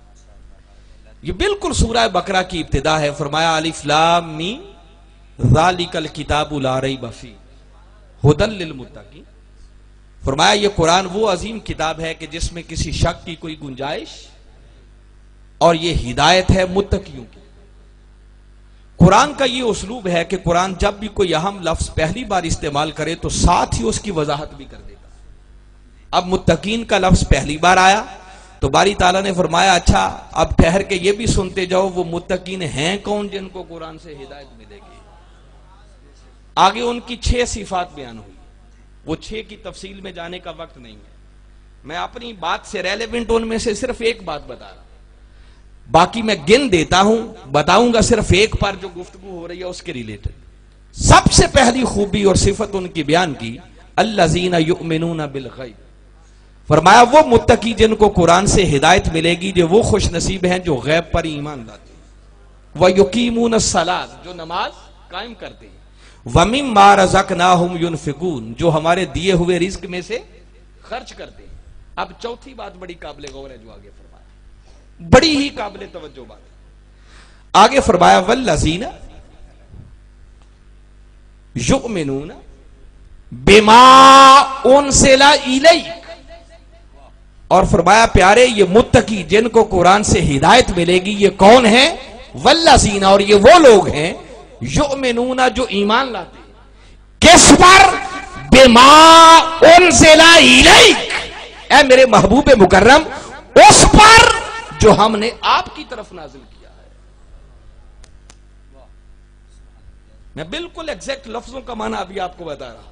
یہ بالکل سورہ بقرہ کی ابتدا ہے، فرمایا الف لام میم ذالک الکتاب لا ریب فیہ ھدی للمتقین، فرمایا یہ قرآن وہ عظیم کتاب ہے کہ جس میں کسی شک کی کوئی گنجائش، اور یہ ہدایت ہے متقیوں کی۔ قرآن کا یہ اسلوب ہے کہ قرآن جب بھی کوئی اہم لفظ پہلی بار استعمال کرے تو ساتھ ہی اس کی وضاحت بھی کر دیتا ہے۔ اب متقین کا لفظ پہلی بار آیا تو باری تعالیٰ نے فرمایا اچھا اب ٹھہر کے یہ بھی سنتے جاؤ وہ متقین ہیں کون جن کو قرآن سے ہدایت ملے گی۔ آگے ان کی 6 صفات بیان ہوئی، وہ 6 کی تفصیل میں جانے کا وقت نہیں ہے، میں اپنی بات سے ریلیونٹ ان میں سے صرف ایک بات بتا رہا ہوں، باقی میں گن دیتا ہوں، بتاؤں گا صرف ایک پر جو گفتگو ہو رہی ہے اس کے ریلیٹڈ۔ سب سے پہلی خوبی اور صفت ان کی بیان کی الذین یؤمنون بالغیب، فرمایا وہ متقی جن کو قرآن سے ہدایت ملے گی جو وہ خوش نصیب ہیں جو غیب پر ایمان لاتے ہیں، وَيُقِيمُونَ الصَّلَاةَ جو نماز قائم کرتے ہیں، وَمِمَّا رَزَقْنَاهُمْ يُنْفِقُونَ جو ہمارے دیے ہوئے رزق میں سے خرچ کرتے ہیں۔ اب چوتھی بات بڑی قابل غور ہے جو آگے فرمایا، بڑی ہی قابل توجہ بات ہے، آگے فرمایا وَالَّذِينَ يُؤْمِنُونَ بِمَا أُنزِلَ إِلَيْكَ، اور فرمایا پیارے یہ متقی جن کو قرآن سے ہدایت ملے گی یہ کون ہیں؟ وَالَّذِينَ اور یہ وہ لوگ ہیں یؤمنون جو ایمان لاتے ہیں، کس پر؟ بِمَا أُنزِلَ إِلَيْكَ، اے میرے محبوب مکرم اس پر جو ہم نے آپ کی طرف نازل کیا ہے۔ میں بالکل ایگزیکٹ لفظوں کا معنی ابھی آپ کو بتا رہا،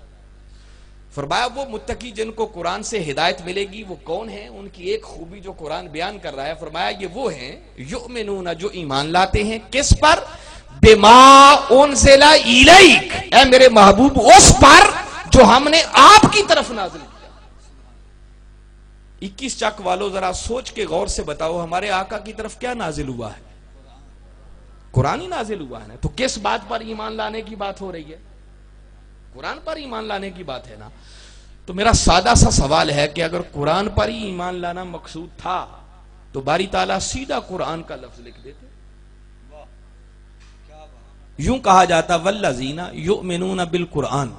فرمایا وہ متقی جن کو قرآن سے ہدایت ملے گی وہ کون ہیں، ان کی ایک خوبی جو قرآن بیان کر رہا ہے، فرمایا یہ وہ ہیں یؤمنون جو ایمان لاتے ہیں، کس پر؟ بما انزل الیک، اے میرے محبوب اس پر جو ہم نے آپ کی طرف نازل کیا۔ 21 چک والوں ذرا سوچ کے غور سے بتاؤ ہمارے آقا کی طرف کیا نازل ہوا ہے؟ قرآن ہی نازل ہوا ہے نا، تو کس بات پر ایمان لانے کی بات ہو رہی ہے؟ قرآن پر ایمان لانے کی بات ہے نا۔ تو میرا سادہ سا سوال ہے کہ اگر قرآن پر ہی ایمان لانا مقصود تھا تو باری تعالیٰ سیدھا قرآن کا لفظ لکھ دیتے، یوں کہا جاتا والذین یؤمنون بالقرآن،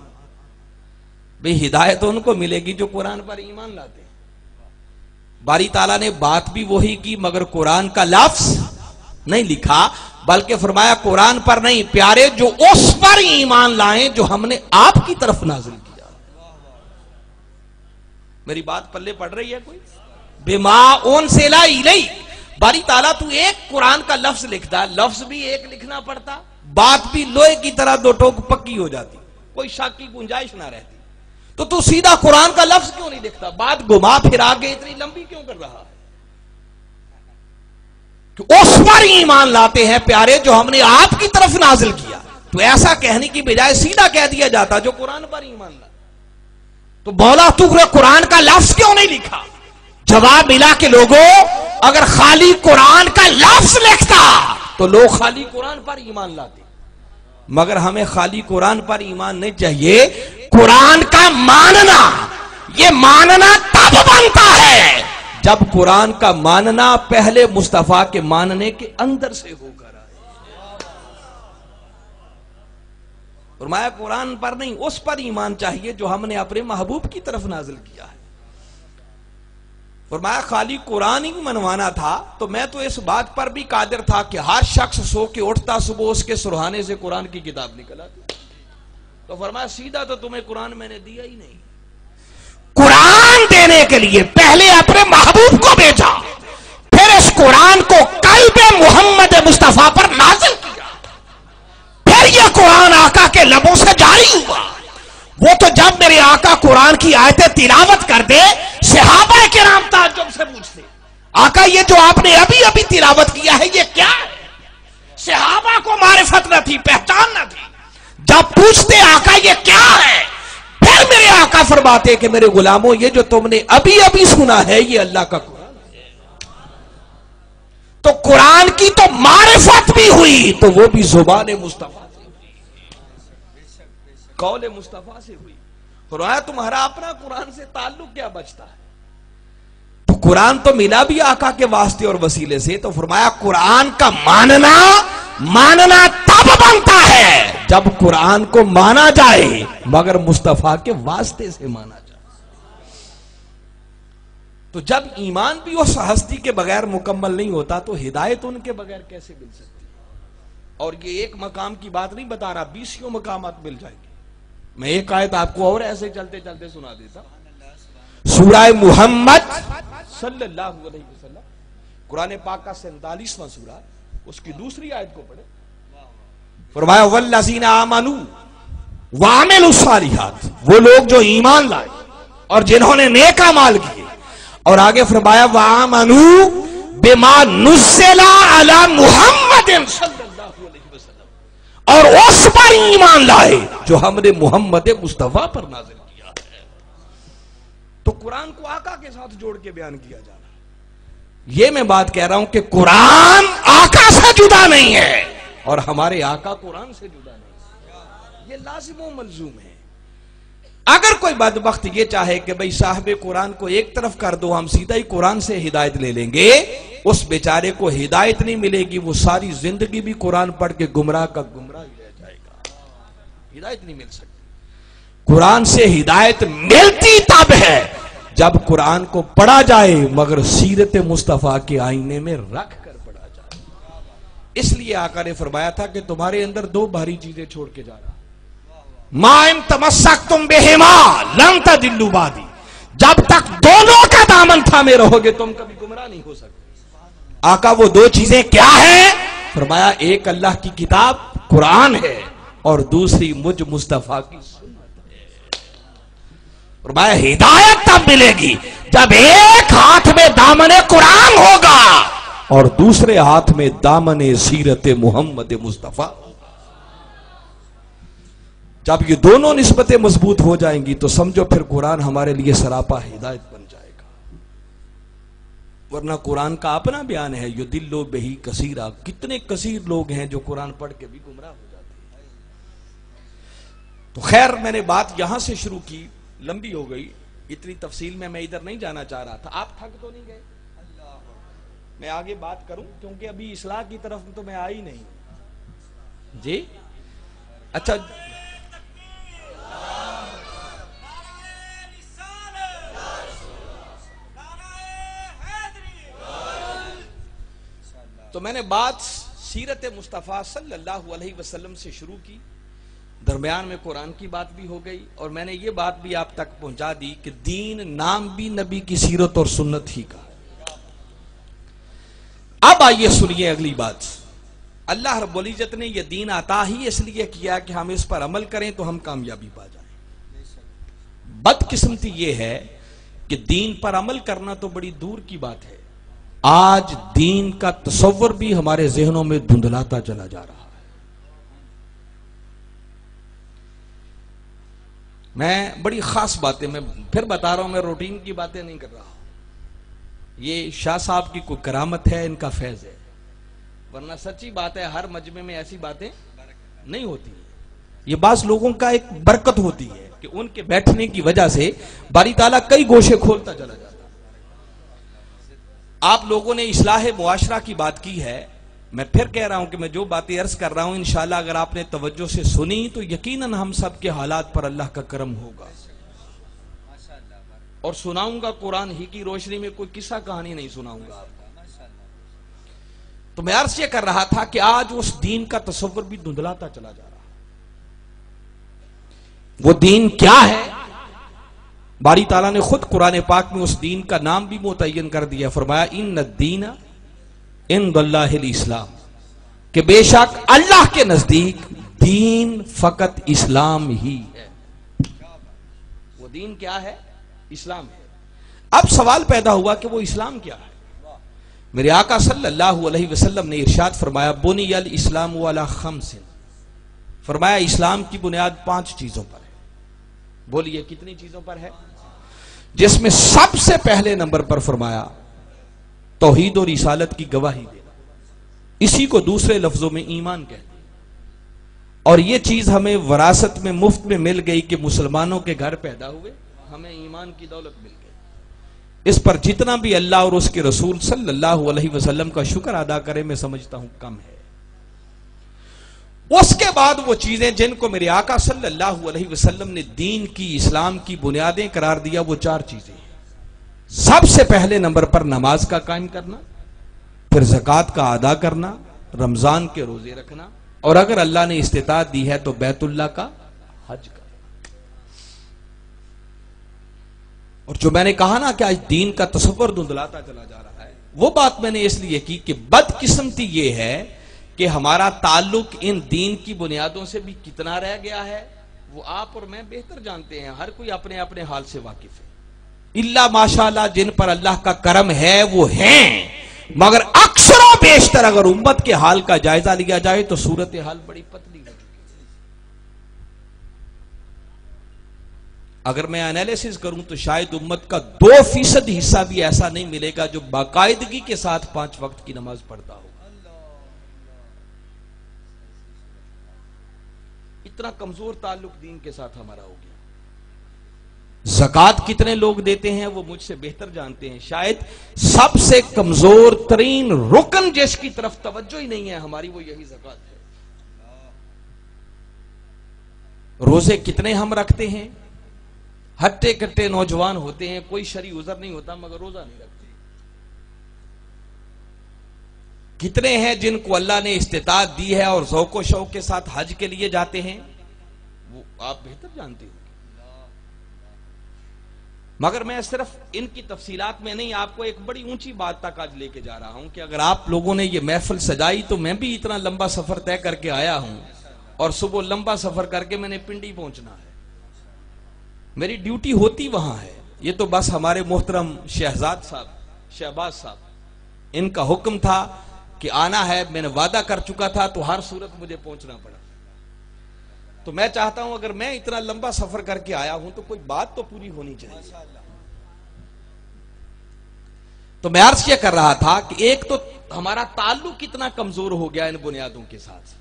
بھئی ہدایت ان کو ملے گی جو قرآن پر ایمان لاتے ہیں۔ باری تعالیٰ نے بات بھی وہی کی مگر قرآن کا لفظ نہیں لکھا، بلکہ فرمایا قرآن پر نہیں پیارے جو اس پر ایمان لائیں جو ہم نے آپ کی طرف نازل کیا۔ میری بات پلے پڑ رہی ہے کوئی؟ بما انزل الیک، باری تعالیٰ تو ایک قرآن کا لفظ لکھتا، لفظ بھی ایک لکھنا پڑتا، بات بھی لوہے کی طرح دو ٹوک پکی ہو جاتی، کوئی شک کی گنجائش نہ رہتی، تو سیدھا قرآن کا لفظ کیوں نہیں لکھتا؟ بات گما پھرا کے اتنی لمبی کیوں کر رہا ہے؟ کہ اس پر ایمان لاتے ہیں پیارے جو ہم نے آپ کی طرف نازل کیا، تو ایسا کہنے کی بجائے سیدھا کہہ دیا جاتا جو قرآن پر ایمان لاتے۔ تو بولا تو قرآن کا لفظ کیوں نہیں لکھا؟ جواب ملا کہ لوگوں اگر خالی قرآن کا لفظ لکھتا تو لوگ خالی قرآن پر ایمان لاتے، مگر ہمیں خالی قرآن پر ایمان نہیں چاہیے، قرآن کا ماننا، یہ ماننا تب بنتا ہے جب قرآن کا ماننا پہلے مصطفیٰ کے ماننے کے اندر سے ہو کر آئے۔ فرمایا قرآن پر نہیں، اس پر ایمان چاہیے جو ہم نے اپنے محبوب کی طرف نازل کیا ہے۔ فرمایا خالی قرآن ہی منوانا تھا تو میں تو اس بات پر بھی قادر تھا کہ ہر شخص سو کے اٹھتا صبح اس کے سرہانے سے قرآن کی کتاب نکل آتی۔ تو فرمایا سیدھا تو تمہیں قرآن میں نے دیا ہی نہیں، قرآن دینے کے لیے پہلے اپنے محبوب کو بھیجا، پھر اس قرآن کو قلب محمد مصطفیٰ پر نازل کیا، پھر یہ قرآن آقا کے لبوں سے جاری ہوا۔ وہ تو جب میرے آقا قرآن کی آیتیں تلاوت کر دے، صحابہ کرام تعجب سے پوچھتے آقا یہ جو آپ نے ابھی ابھی تلاوت کیا ہے یہ کیا ہے؟ صحابہ کو معرفت نہ تھی، پہچان نہ تھی۔ جب پوچھتے آقا یہ کیا ہے، پھر میرے آقا فرماتے کہ میرے غلاموں یہ جو تم نے ابھی ابھی سنا ہے یہ اللہ کا قرآن ہے۔ تو قرآن کی تو معرفت بھی ہوئی تو وہ بھی زبان مصطفیٰ سے ہوئی، قول مصطفیٰ سے ہوئی۔ فرمایا تمہارا اپنا قرآن سے تعلق کیا بچتا ہے؟ تو قرآن تو ملا بھی آقا کے واسطے اور وسیلے سے، تو فرمایا قرآن کا ماننا تب بنتا ہے جب قرآن کو مانا جائے مگر مصطفیٰ کے واسطے سے مانا جائے۔ تو جب ایمان بھی اس ہستی کے بغیر مکمل نہیں ہوتا تو ہدایت ان کے بغیر کیسے مل سکتی؟ اور یہ ایک مقام کی بات نہیں بتا رہا، 20 مقامات مل جائیں گے۔ میں ایک آیت آپ کو اور ایسے چلتے چلتے سنا دیتا۔ سورہ محمد صلی اللہ علیہ وسلم، قرآن پاک کا 47واں سورہ، اس کی دوسری آیت کو پڑھیں۔ فرمایا والذین آمنوا وعملوا الصالحات، وہ لوگ جو ایمان لائے اور جنہوں نے نیک اعمال کیے، اور آگے فرمایا وآمنوا بما نزل علی محمد صلی اللہ علیہ وسلم، اور اس پر ایمان لائے جو ہم نے محمد مصطفیٰ پر نازل کیا ہے۔ تو قرآن کو آقا کے ساتھ جوڑ کے بیان کیا جا رہا ہے۔ یہ میں بات کہہ رہا ہوں کہ قرآن آقا سے جدا نہیں ہے اور ہمارے آقا قرآن سے جدا نہیں ہے، یہ لازم و ملزوم ہے۔ اگر کوئی بدبخت یہ چاہے کہ بھئی صاحب قرآن کو ایک طرف کر دو، ہم سیدھا ہی قرآن سے ہدایت لے لیں گے، اس بیچارے کو ہدایت نہیں ملے گی، وہ ساری زندگی بھی قرآن پڑھ کے گمراہ کا گمراہ ہی رہ جائے گا، ہدایت نہیں مل سکتی۔ قرآن سے ہدایت ملتی تب ہے جب قرآن کو پڑھا جائے مگر سیرت مصطفیٰ کے آئینے میں رکھ کر پڑھا جائے۔ اس لیے آقا نے فرمایا تھا کہ تمہارے اندر دو بھاری چیزیں چھوڑ کے جا رہا، ما ان تمسکتم بہما لن تضلوا بعدی، جب تک دونوں کا دامن تھامے رہو گے تم کبھی گمراہ نہیں ہو سکتے۔ آقا وہ دو چیزیں کیا ہیں؟ فرمایا ایک اللہ کی کتاب قرآن ہے اور دوسری مجھ مصطفیٰ کی سنت ہے۔ فرمایا ہدایت تب ملے گی جب ایک ہاتھ میں دامن قرآن ہوگا اور دوسرے ہاتھ میں دامن سیرت محمد مصطفیٰ۔ جب یہ دونوں نسبتیں مضبوط ہو جائیں گی تو سمجھو پھر قرآن ہمارے لیے سراپا ہدایت بن جائے گا، ورنہ قرآن کا اپنا بیان ہے یضل بہ کثیرا، کتنے کثیر لوگ ہیں جو قرآن پڑھ کے بھی گمراہ ہو جاتے ہیں۔ تو خیر میں نے بات یہاں سے شروع کی، لمبی ہو گئی، اتنی تفصیل میں ادھر نہیں جانا چاہ رہا تھا۔ آپ تھک تو نہیں گئے؟ میں آگے بات کروں کیونکہ ابھی اصلاح کی طرف تو میں آئی نہیں۔ جی اچھا، تو میں نے بات سیرت مصطفیٰ صلی اللہ علیہ وسلم سے شروع کی، درمیان میں قرآن کی بات بھی ہو گئی، اور میں نے یہ بات بھی آپ تک پہنچا دی کہ دین نام بھی نبی کی سیرت اور سنت ہی کا۔ اب آئیے سنیے اگلی بات۔ اللہ رب العزت نے یہ دین عطا ہی اس لیے کیا کہ ہم اس پر عمل کریں تو ہم کامیابی پا جائیں۔ بدقسمتی یہ ہے کہ دین پر عمل کرنا تو بڑی دور کی بات ہے، آج دین کا تصور بھی ہمارے ذہنوں میں دھندلاتا چلا جا رہا ہے۔ میں بڑی خاص باتیں میں پھر بتا رہا ہوں، میں روٹین کی باتیں نہیں کر رہا ہوں، یہ شاہ صاحب کی کوئی کرامت ہے، ان کا فیض ہے، ورنہ سچی بات ہے ہر مجمع میں ایسی باتیں نہیں ہوتی، یہ بعض لوگوں کا ایک برکت ہوتی ہے کہ ان کے بیٹھنے کی وجہ سے باری تعالیٰ کئی گوشے کھولتا چلا جاتا۔ آپ لوگوں نے اصلاح معاشرہ کی بات کی ہے، میں پھر کہہ رہا ہوں کہ میں جو باتیں عرض کر رہا ہوں انشاءاللہ اگر آپ نے توجہ سے سنی تو یقیناً ہم سب کے حالات پر اللہ کا کرم ہوگا. اور سناؤں گا قرآن ہی کی روشنی میں، کوئی قصہ کہانی نہیں سناؤں گا آپ کو. تو میں عرض یہ کر رہا تھا کہ آج اس دین کا تصور بھی دھندلاتا چلا جا رہا. وہ دین کیا ہے؟ باری تعالیٰ نے خود قرآن پاک میں اس دین کا نام بھی متعین کر دیا. فرمایا ان الدین عند اللہ الاسلام، کہ بے شک اللہ کے نزدیک دین فقط اسلام ہی ہے. وہ دین کیا ہے؟ اسلام ہے. اب سوال پیدا ہوا کہ وہ اسلام کیا ہے؟ میرے آقا صلی اللہ علیہ وسلم نے ارشاد فرمایا بنی الاسلام علی خمس، فرمایا اسلام کی بنیاد 5 چیزوں پر ہے. بولیے کتنی چیزوں پر ہے؟ جس میں سب سے پہلے نمبر پر فرمایا توحید اور رسالت کی گواہی دینا. اسی کو دوسرے لفظوں میں ایمان کہتے ہیں. اور یہ چیز ہمیں وراثت میں مفت میں مل گئی کہ مسلمانوں کے گھر پیدا ہوئے، ہمیں ایمان کی دولت مل گئی. اس پر جتنا بھی اللہ اور اس کے رسول صلی اللہ علیہ وسلم کا شکر ادا کرے میں سمجھتا ہوں کم ہے. اس کے بعد وہ چیزیں جن کو میرے آقا صلی اللہ علیہ وسلم نے دین کی، اسلام کی بنیادیں قرار دیا، وہ 4 چیزیں ہیں. سب سے پہلے نمبر پر نماز کا قائم کرنا، پھر زکوٰۃ کا ادا کرنا، رمضان کے روزے رکھنا، اور اگر اللہ نے استطاعت دی ہے تو بیت اللہ کا حج کرنا. اور جو میں نے کہا نا کہ آج دین کا تصور دھندلاتا چلا جا رہا ہے، وہ بات میں نے اس لیے کی کہ بدقسمتی یہ ہے کہ ہمارا تعلق ان دین کی بنیادوں سے بھی کتنا رہ گیا ہے وہ آپ اور میں بہتر جانتے ہیں. ہر کوئی اپنے اپنے حال سے واقف ہے. اللہ ماشاءاللہ جن پر اللہ کا کرم ہے وہ ہیں، مگر اکثر و بیشتر اگر امت کے حال کا جائزہ لیا جائے تو صورتحال بڑی پتلی ہو چکی ہے. اگر میں انالیسس کروں تو شاید امت کا 2% حصہ بھی ایسا نہیں ملے گا جو باقاعدگی کے ساتھ 5 وقت کی نماز پڑھتا ہو. اتنا کمزور تعلق دین کے ساتھ ہمارا ہو گیا. زکوٰۃ کتنے لوگ دیتے ہیں وہ مجھ سے بہتر جانتے ہیں. شاید سب سے کمزور ترین رکن جس کی طرف توجہ ہی نہیں ہے ہماری وہ یہی زکوٰۃ ہے. روزے کتنے ہم رکھتے ہیں؟ ہٹے کٹے نوجوان ہوتے ہیں، کوئی شرعی عذر نہیں ہوتا مگر روزہ نہیں رکھتے. کتنے ہیں جن کو اللہ نے استطاعت دی ہے اور ذوق و شوق کے ساتھ حج کے لیے جاتے ہیں؟ وہ آپ بہتر جانتے ہیں. مگر میں صرف ان کی تفصیلات میں نہیں، آپ کو ایک بڑی اونچی بات تک آج لے کے جا رہا ہوں کہ اگر آپ لوگوں نے یہ محفل سجائی تو میں بھی اتنا لمبا سفر طے کر کے آیا ہوں، اور صبح لمبا سفر کر کے میں نے پنڈی پہنچنا ہے. میری ڈیوٹی ہوتی وہاں ہے. یہ تو بس ہمارے محترم شہباز صاحب ان کا حکم تھا کہ آنا ہے، میں نے وعدہ کر چکا تھا تو ہر صورت مجھے پہنچنا پڑا. تو میں چاہتا ہوں اگر میں اتنا لمبا سفر کر کے آیا ہوں تو کوئی بات تو پوری ہونی چاہیے. تو میں عرض یہ کر رہا تھا کہ ایک تو ہمارا تعلق کتنا کمزور ہو گیا ان بنیادوں کے ساتھ،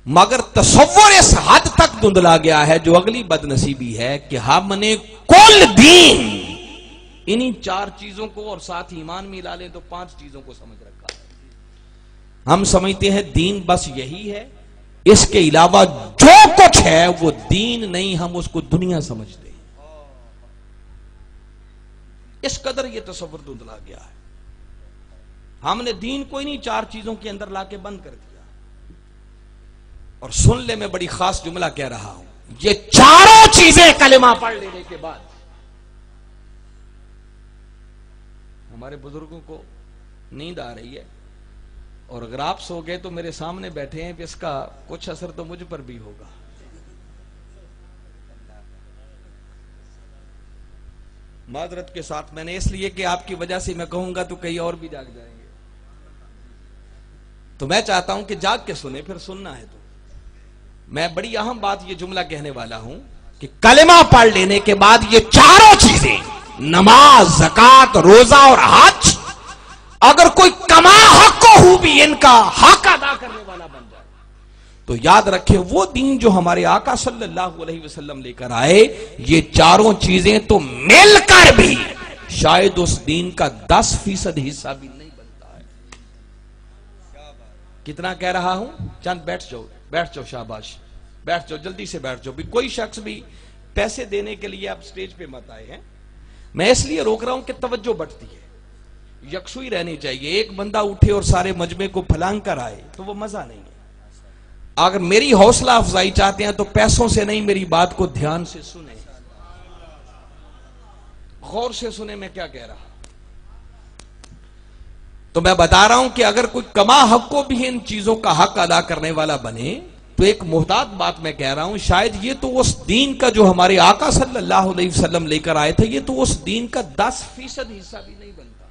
مگر تصور اس حد تک دھندلا گیا ہے جو اگلی بدنصیبی ہے کہ ہم نے کل دین انہی 4 چیزوں کو اور ساتھ ایمان ملا لیں تو 5 چیزوں کو سمجھ رکھا ہے. ہم سمجھتے ہیں دین بس یہی ہے، اس کے علاوہ جو کچھ ہے وہ دین نہیں، ہم اس کو دنیا سمجھتے ہیں. اس قدر یہ تصور دھندلا گیا ہے. ہم نے دین کو انہی 4 چیزوں کے اندر لا کے بند کر دیا. اور سن لے میں بڑی خاص جملہ کہہ رہا ہوں، یہ 4 چیزیں کلمہ پڑھ لینے کے بعد ہمارے بزرگوں کو نیند آ رہی ہے، اور اگر آپ سو گئے تو میرے سامنے بیٹھے ہیں، اس کا کچھ اثر تو مجھ پر بھی ہوگا. معذرت کے ساتھ میں نے اس لیے کہ آپ کی وجہ سے میں کہوں گا تو کئی اور بھی جاگ جائیں گے، تو میں چاہتا ہوں کہ جاگ کے سنیں، پھر سننا ہے تو میں بڑی اہم بات یہ جملہ کہنے والا ہوں کہ کلمہ پڑھ لینے کے بعد یہ 4 چیزیں نماز، زکوٰۃ، روزہ اور حج اگر کوئی کما حق ہو بھی ان کا حق ادا کرنے والا بن جائے تو یاد رکھیں وہ دین جو ہمارے آقا صلی اللہ علیہ وسلم لے کر آئے، یہ 4 چیزیں تو مل کر بھی شاید اس دین کا 10% حصہ بھی نہیں بنتا ہے. کتنا کہہ رہا ہوں؟ چند بیٹھ جاؤ شاباش، بیٹھ جاؤ، جلدی سے بیٹھ جاؤ بھی، کوئی شخص بھی پیسے دینے کے لیے آپ سٹیج پہ مت آئے ہیں. میں اس لیے روک رہا ہوں کہ توجہ بٹتی ہے، یکسوئی رہنی چاہیے. ایک بندہ اٹھے اور سارے مجمع کو پھلانگ کر آئے تو وہ مزہ نہیں ہے. اگر میری حوصلہ افزائی چاہتے ہیں تو پیسوں سے نہیں، میری بات کو دھیان سے سنیں، غور سے سنیں میں کیا کہہ رہا. تو میں بتا رہا ہوں کہ اگر کوئی کما حق کو بھی ان چیزوں کا حق ادا کرنے والا بنے تو ایک محتاط بات میں کہہ رہا ہوں، شاید یہ تو اس دین کا جو ہمارے آقا صلی اللہ علیہ وسلم لے کر آئے تھے، یہ تو اس دین کا 10% حصہ بھی نہیں بنتا.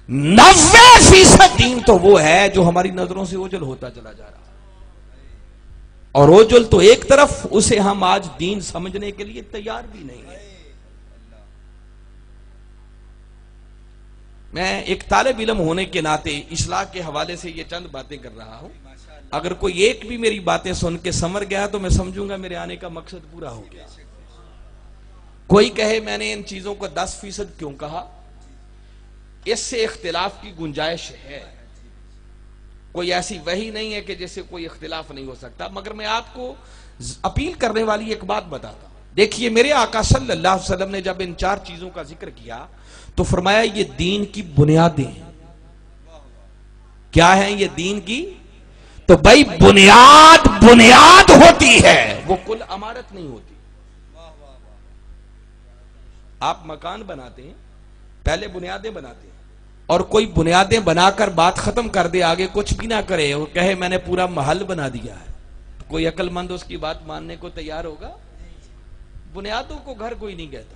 90% دین تو وہ ہے جو ہماری نظروں سے اوجل ہوتا چلا جا رہا. اور اوجل تو ایک طرف، اسے ہم آج دین سمجھنے کے لیے تیار بھی نہیں ہیں. میں ایک طالب علم ہونے کے ناطے اصلاح کے حوالے سے یہ چند باتیں کر رہا ہوں. اگر کوئی ایک بھی میری باتیں سن کے سمر گیا تو میں سمجھوں گا میرے آنے کا مقصد پورا ہو گیا. کوئی کہے میں نے ان چیزوں کو 10% کیوں کہا، اس سے اختلاف کی گنجائش ہے. کوئی ایسی وحی نہیں ہے کہ جس سے کوئی اختلاف نہیں ہو سکتا. مگر میں آپ کو اپیل کرنے والی ایک بات بتاتا ہوں. دیکھیے میرے آقا صلی اللہ علیہ وسلم نے جب ان 4 چیزوں کا ذکر کیا تو فرمایا یہ دین کی بنیادیں ہیں. کیا ہیں یہ دین کی؟ تو بھائی بنیاد ہوتی ہے، وہ کل عمارت نہیں ہوتی. آپ مکان بناتے ہیں، پہلے بنیادیں بناتے ہیں، اور کوئی بنیادیں بنا کر بات ختم کر دے، آگے کچھ بھی نہ کرے، وہ کہے میں نے پورا محل بنا دیا ہے، تو کوئی عقل مند اس کی بات ماننے کو تیار ہوگا؟ بنیادوں کو گھر کوئی نہیں کہتا.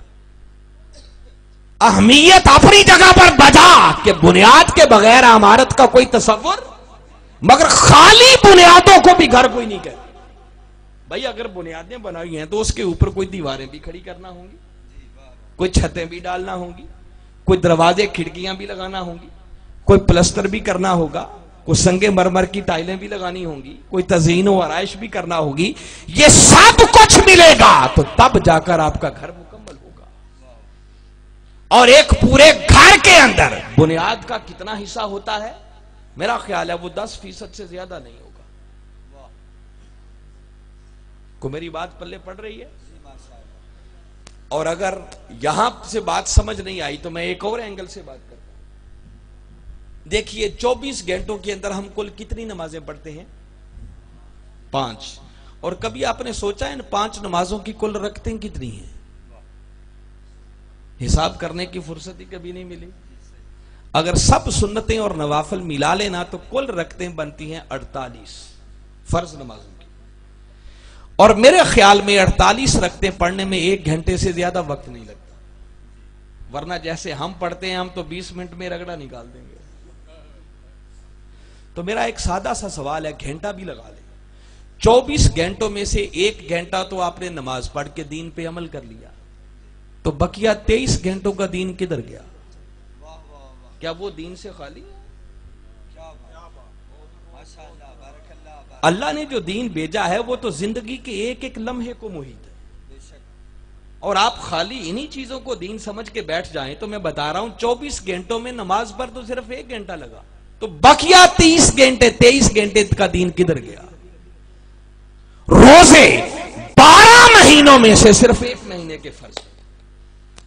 اہمیت اپنی جگہ پر بجا کہ بنیاد کے بغیر عمارت کا کوئی تصور، مگر خالی بنیادوں کو بھی گھر کوئی نہیں کہتا. بھائی اگر بنیادیں بنائی ہیں تو اس کے اوپر کوئی دیواریں بھی کھڑی کرنا ہوں گی، کوئی چھتیں بھی ڈالنا ہوں گی، کوئی دروازے کھڑکیاں بھی لگانا ہوں گی، کوئی پلستر بھی کرنا ہوگا، کوئی سنگ مرمر کی ٹائلیں بھی لگانی ہوں گی، کوئی تزئین و آرائش بھی کرنا ہوگی. یہ سب کچھ ملے گا تو تب جا کر آپ کا گھر مکمل ہوگا. اور ایک پورے گھر کے اندر بنیاد کا کتنا حصہ ہوتا ہے؟ میرا خیال ہے وہ 10% سے زیادہ نہیں ہوگا. کو میری بات پلے پڑ رہی ہے؟ اور اگر یہاں سے بات سمجھ نہیں آئی تو میں ایک اور اینگل سے بات کرتا ہوں. دیکھیے 24 گھنٹوں کے اندر ہم کل کتنی نمازیں پڑھتے ہیں؟ 5. اور کبھی آپ نے سوچا ان 5 نمازوں کی کل رکعتیں کتنی ہیں؟ حساب کرنے کی فرصت ہی کبھی نہیں ملی. اگر سب سنتیں اور نوافل ملا لینا تو کل رکعتیں بنتی ہیں 48 فرض نمازوں کی. اور میرے خیال میں 48 رکعتیں پڑھنے میں 1 گھنٹے سے زیادہ وقت نہیں لگتا. ورنہ جیسے ہم پڑھتے ہیں ہم تو 20 منٹ میں رگڑا نکال دیں گے. تو میرا ایک سادہ سا سوال ہے، گھنٹہ بھی لگا لیں، 24 گھنٹوں میں سے 1 گھنٹہ تو آپ نے نماز پڑھ کے دین پہ عمل کر لیا، تو بقیہ 23 گھنٹوں کا دین کدھر گیا؟ کیا وہ دین سے خالی ہے؟ اللہ نے جو دین بھیجا ہے وہ تو زندگی کے ایک ایک لمحے کو محیط ہے. اور آپ خالی انہی چیزوں کو دین سمجھ کے بیٹھ جائیں تو میں بتا رہا ہوں 24 گھنٹوں میں نماز پر تو صرف 1 گھنٹہ لگا، تو بقیہ 23 گھنٹے کا دین کدھر گیا؟ روزے 12 مہینوں میں سے صرف 1 مہینے کے فرض،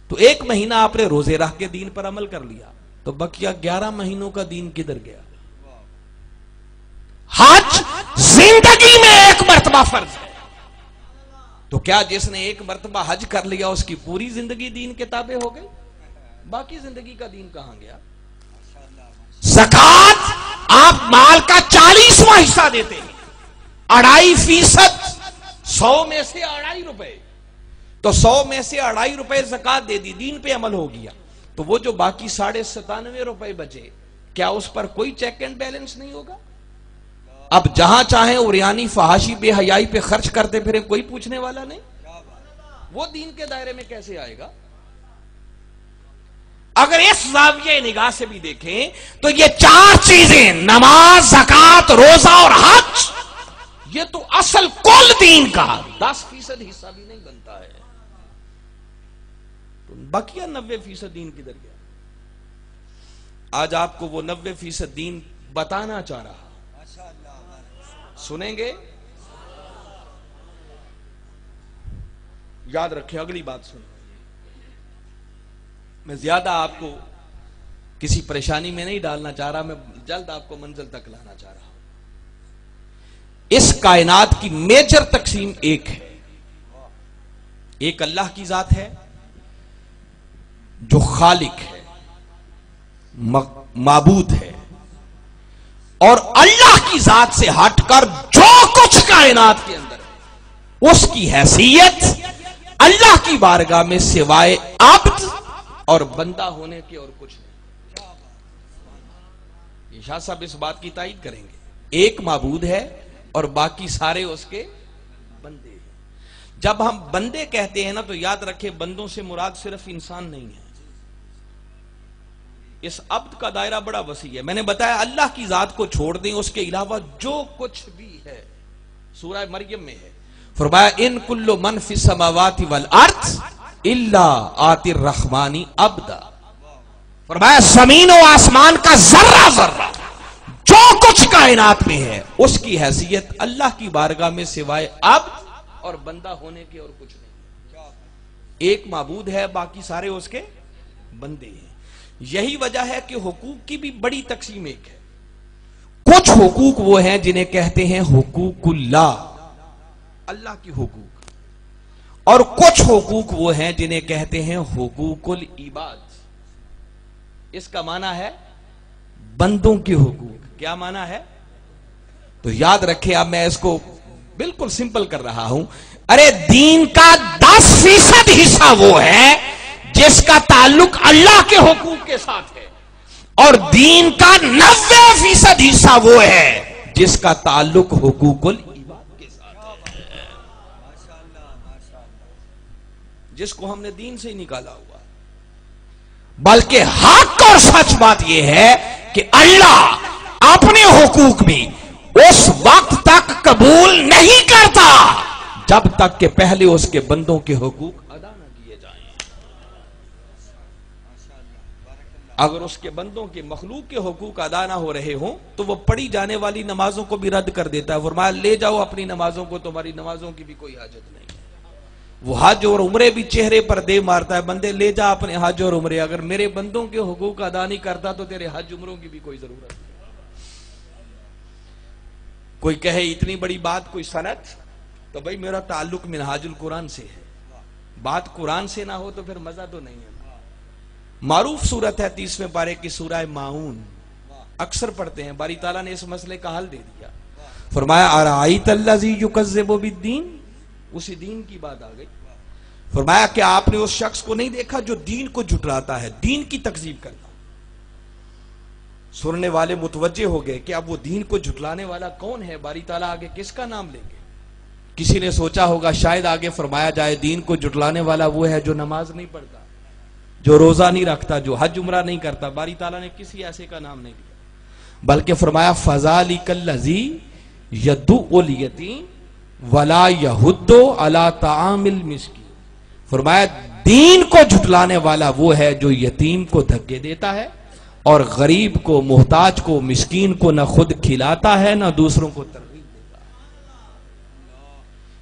تو 1 مہینہ آپ نے روزے رکھ کے دین پر عمل کر لیا، تو بقیہ 11 مہینوں کا دین کدھر گیا؟ حج زندگی میں 1 مرتبہ فرض ہے، تو کیا جس نے 1 مرتبہ حج کر لیا اس کی پوری زندگی دین کے تابع ہو گئی؟ باقی زندگی کا دین کہاں گیا؟ زکوٰۃ آپ مال کا 40واں حصہ دیتے ہیں، 2.5%، 100 میں سے 2.5 روپے، تو 100 میں سے 2.5 روپے زکوٰۃ دے دی، دین پہ عمل ہو گیا. تو وہ جو باقی 97.5 روپے بچے، کیا اس پر کوئی چیک اینڈ بیلنس نہیں ہوگا؟ اب جہاں چاہیں اوریانی فحاشی بے حیائی پہ خرچ کرتے پھریں، کوئی پوچھنے والا نہیں. وہ دین کے دائرے میں کیسے آئے گا؟ اگر اس زاویہ نگاہ سے بھی دیکھیں تو یہ 4 چیزیں، نماز، زکوٰۃ، روزہ اور حج، یہ تو اصل کل دین کا 10% حصہ بھی نہیں بنتا ہے. تو بقیہ 90% دین کدھر گیا؟ آج آپ کو وہ 90% دین بتانا چاہ رہا. سنیں گے؟ یاد رکھیں، اگلی بات سنیں، میں زیادہ آپ کو کسی پریشانی میں نہیں ڈالنا چاہ رہا، میں جلد آپ کو منزل تک لانا چاہ رہا ہوں۔ اس کائنات کی میجر تقسیم ایک ہے، ایک اللہ کی ذات ہے جو خالق ہے، معبود ہے، اور اللہ کی ذات سے ہٹ کر جو کچھ کائنات کے اندر ہے اس کی حیثیت اللہ کی بارگاہ میں سوائے عبد اور بندہ ہونے کے اور کچھ نہیں۔ یہ شاہ صاحب اس بات کی تائید کریں گے، ایک معبود ہے اور باقی سارے اس کے بندے ہیں۔ جب ہم بندے کہتے ہیں نا تو یاد رکھے بندوں سے مراد صرف انسان نہیں ہے، اس عبد کا دائرہ بڑا وسیع ہے۔ میں نے بتایا اللہ کی ذات کو چھوڑ دیں، اس کے علاوہ جو کچھ بھی ہے، سورہ مریم میں ہے، فرمایا ان کل من فی السماوات والارض الا آتی الرحمن عبدا، فرمایا زمین و آسمان کا ذرہ ذرہ جو کچھ کائنات میں ہے اس کی حیثیت اللہ کی بارگاہ میں سوائے عبد اور بندہ ہونے کے اور کچھ نہیں۔ ایک معبود ہے، باقی سارے اس کے بندے ہیں۔ یہی وجہ ہے کہ حقوق کی بھی بڑی تقسیم ایک ہے۔ کچھ حقوق وہ ہیں جنہیں کہتے ہیں حقوق اللہ، اللہ کی حقوق، اور کچھ حقوق وہ ہیں جنہیں کہتے ہیں حقوق العباد۔ اس کا معنی ہے بندوں کے حقوق۔ کیا معنی ہے؟ تو یاد رکھیں، اب میں اس کو بالکل سمپل کر رہا ہوں۔ ارے دین کا 10% حصہ وہ ہے جس کا تعلق اللہ کے حقوق کے ساتھ ہے، اور دین کا 90% حصہ وہ ہے جس کا تعلق حقوق العباد کے ساتھ ہے، جس کو ہم نے دین سے ہی نکالا ہوا۔ بلکہ حق اور سچ بات یہ ہے کہ اللہ اپنے حقوق بھی اس وقت تک قبول نہیں کرتا جب تک کہ پہلے اس کے بندوں کے حقوق ادا نہ کیے جائیں۔ اگر اس کے بندوں کے مخلوق کے حقوق ادا نہ ہو رہے ہوں تو وہ پڑھی جانے والی نمازوں کو بھی رد کر دیتا ہے، فرمایا لے جاؤ اپنی نمازوں کو، تمہاری نمازوں کی بھی کوئی حاجت نہیں ہے۔ وہ حج اور عمرے بھی چہرے پر دے مارتا ہے، بندے لے جا اپنے حج اور عمرے، اگر میرے بندوں کے حقوق ادا نہیں کرتا تو تیرے حج عمروں کی بھی کوئی ضرورت نہیں۔ کوئی کہے اتنی بڑی بات کوئی سند، تو بھئی میرا تعلق منہاج القرآن سے ہے، بات قرآن سے نہ ہو تو پھر مزہ تو نہیں ہے۔ معروف سورت ہے 30ویں پارے کی سورہ ماعون، اکثر پڑھتے ہیں، باری تعالیٰ نے اس مسئلے کا حل دے دیا۔ فرمایا ارائیت الذی یکذب بالدین، اسی دین کی بات آ گئی۔ فرمایا کہ آپ نے اس شخص کو نہیں دیکھا جو دین کو جھٹلاتا ہے، دین کی تکذیب کرتا۔ سننے والے متوجہ ہو گئے کہ اب وہ دین کو جھٹلانے والا کون ہے، باری تعالیٰ آگے کس کا نام لیں گے؟ کسی نے سوچا ہوگا شاید آگے فرمایا جائے دین کو جھٹلانے والا وہ ہے جو نماز نہیں پڑھتا، جو روزہ نہیں رکھتا، جو حج عمرہ نہیں کرتا۔ باری تعالیٰ نے کسی ایسے کا نام نہیں لیا، بلکہ فرمایا فذالک الذی یدعو الیتیم ولا یحض علی طعام المسکین، فرمایا دین کو جھٹلانے والا وہ ہے جو یتیم کو دھکے دیتا ہے اور غریب کو، محتاج کو، مسکین کو نہ خود کھلاتا ہے نہ دوسروں کو ترغیب دیتا ہے۔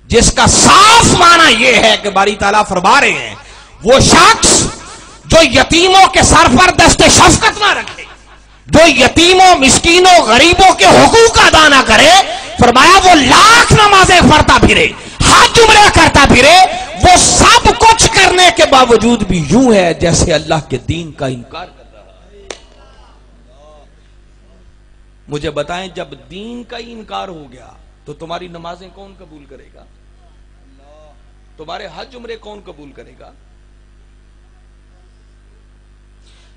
جس کا صاف معنی یہ ہے کہ باری تعالیٰ فرما رہے ہیں وہ شخص جو یتیموں کے سر پر دست شفقت نہ رکھے، جو یتیموں، مسکینوں، غریبوں کے حقوق ادا نہ کرے، فرمایا وہ لاکھ نمازیں پڑھتا پھرے، حج عمرہ کرتا پھرے، وہ سب کچھ کرنے کے باوجود بھی یوں ہے جیسے اللہ کے دین کا انکار کر رہا ہے۔ مجھے بتائیں جب دین کا ہی انکار ہو گیا تو تمہاری نمازیں کون قبول کرے گا؟ تمہارے حج عمرے کون قبول کرے گا؟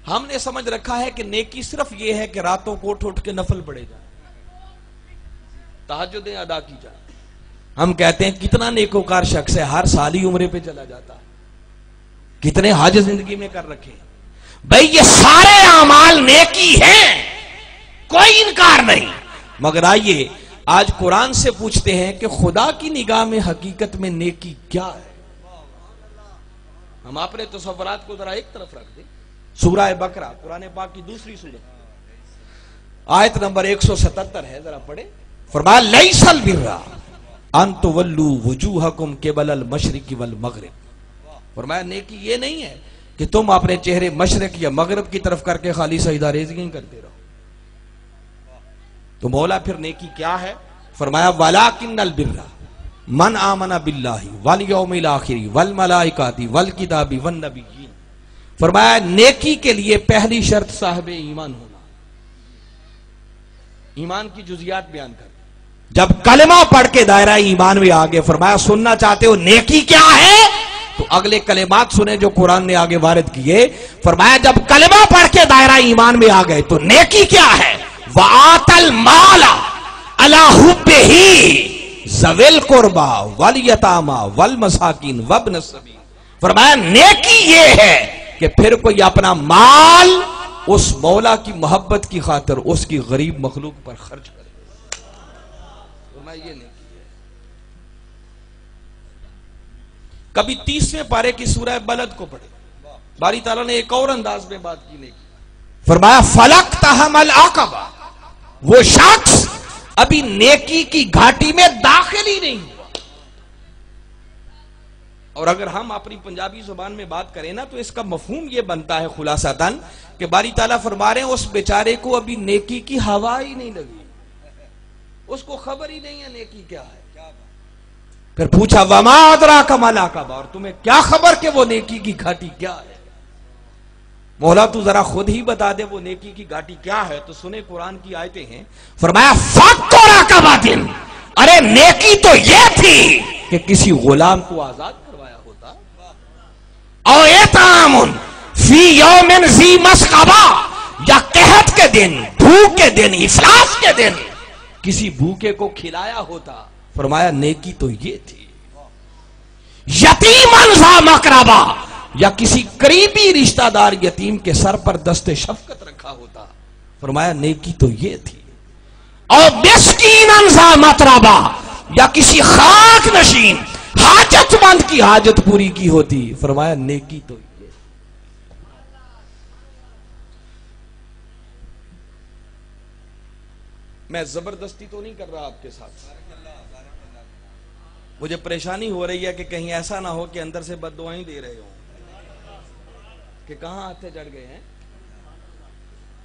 ہم نے سمجھ رکھا ہے کہ نیکی صرف یہ ہے کہ راتوں کو اٹھ کے نفل پڑھے جائیں، تہجدیں ادا کی جائیں۔ ہم کہتے ہیں کتنا نیکوکار شخص ہے، ہر سال ہی عمرے پہ چلا جاتا ہے، کتنے حج زندگی میں کر رکھے ہیں۔ بھئی یہ سارے اعمال نیکی ہیں، کوئی انکار نہیں، مگر آئیے آج قرآن سے پوچھتے ہیں کہ خدا کی نگاہ میں حقیقت میں نیکی کیا ہے؟ ہم اپنے تصورات کو ذرا ایک طرف رکھ دیں۔ سورہ بقرہ قرآن پاک کی دوسری سورت، آیت نمبر 177 ہے، ذرا پڑھیں۔ فرمایا لیس البر ان تولوا وجوہکم قبل المشرق والمغرب. فرمایا نیکی یہ نہیں ہے کہ تم اپنے چہرے مشرق یا مغرب کی طرف کر کے خالی سجدہ ریزیاں کرتے رہو. تو مولا پھر نیکی کیا ہے؟ فرمایا وَلَٰكِنَّ الْبِرَّ مَنْ آمَنَ بِاللَّهِ وَالْيَوْمِ الْآخِرِ وَالْمَلَائِكَةِ وَالْكِتَابِ وَالنَّبِيِّينَ. فرمایا نیکی کے لیے پہلی شرط صاحب ایمان ہونا. ایمان کی جزیات بیان کر. جب کلمہ پڑھ کے دائرہ ایمان میں آگے فرمایا سننا چاہتے ہو نیکی کیا ہے تو اگلے کلمات سنیں جو قرآن نے آگے وارد کیے. فرمایا جب کلمہ پڑھ کے دائرہ ایمان میں آ گئے تو نیکی کیا ہے؟ وَآتَ الْمَالَ عَلَىٰ حُبِّهِ ذَوِي الْقُرْبَىٰ وَالْيَتَامَىٰ وَالْمَسَاكِينِ وَابْنَ السَّبِيلِ. فرمایا نیکی یہ ہے کہ پھر کوئی اپنا مال اس مولا کی محبت کی خاطر اس کی غریب مخلوق پر خرچ کرے. فرمایا یہ نیکی ہے. کبھی 30ویں پارے کی سورہ بلد کو پڑھے. باری تعالیٰ نے ایک اور انداز میں بات کی نیکی. فرمایا فَلَقْتَحَمَ الْعَقَبَةَ. وہ شخص ابھی نیکی کی گھاٹی میں داخل ہی نہیں ہوا. اور اگر ہم اپنی پنجابی زبان میں بات کریں نا تو اس کا مفہوم یہ بنتا ہے خلاصتاً کہ باری تعالیٰ فرما رہے ہیں اس بیچارے کو ابھی نیکی کی ہوا ہی نہیں لگی, اس کو خبر ہی نہیں ہے نیکی کیا ہے. پھر پوچھا وما ادراک ما العقبہ, اور تمہیں کیا خبر کہ وہ نیکی کی گھاٹی کیا ہے؟ مولا تو ذرا خود ہی بتا دے وہ نیکی کی گھاٹی کیا ہے. تو سنے قرآن کی آیتیں ہیں. فرمایا فَقُّ رَقَبَةٍ. ارے نیکی تو یہ تھی کہ کسی غلام کو آزاد کروایا ہوتا. او اطعام فی یوم ذی مسغبہ, یا قحط کے دن, بھوک کے دن, افلاس کے دن کسی بھوکے کو کھلایا ہوتا. فرمایا نیکی تو یہ تھی. یتیماً ذا مقربہ, یا کسی قریبی رشتہ دار یتیم کے سر پر دست شفقت رکھا ہوتا. فرمایا نیکی تو یہ تھی. اور مسکیناً ذا متربہ, یا کسی خاک نشین حاجت مند کی حاجت پوری کی ہوتی. فرمایا نیکی تو یہ. میں زبردستی تو نہیں کر رہا آپ کے ساتھ, مجھے پریشانی ہو رہی ہے کہ کہیں ایسا نہ ہو کہ اندر سے بد دعائیں دے رہے ہوں کہ کہاں ہاتھیں جڑ گئے ہیں.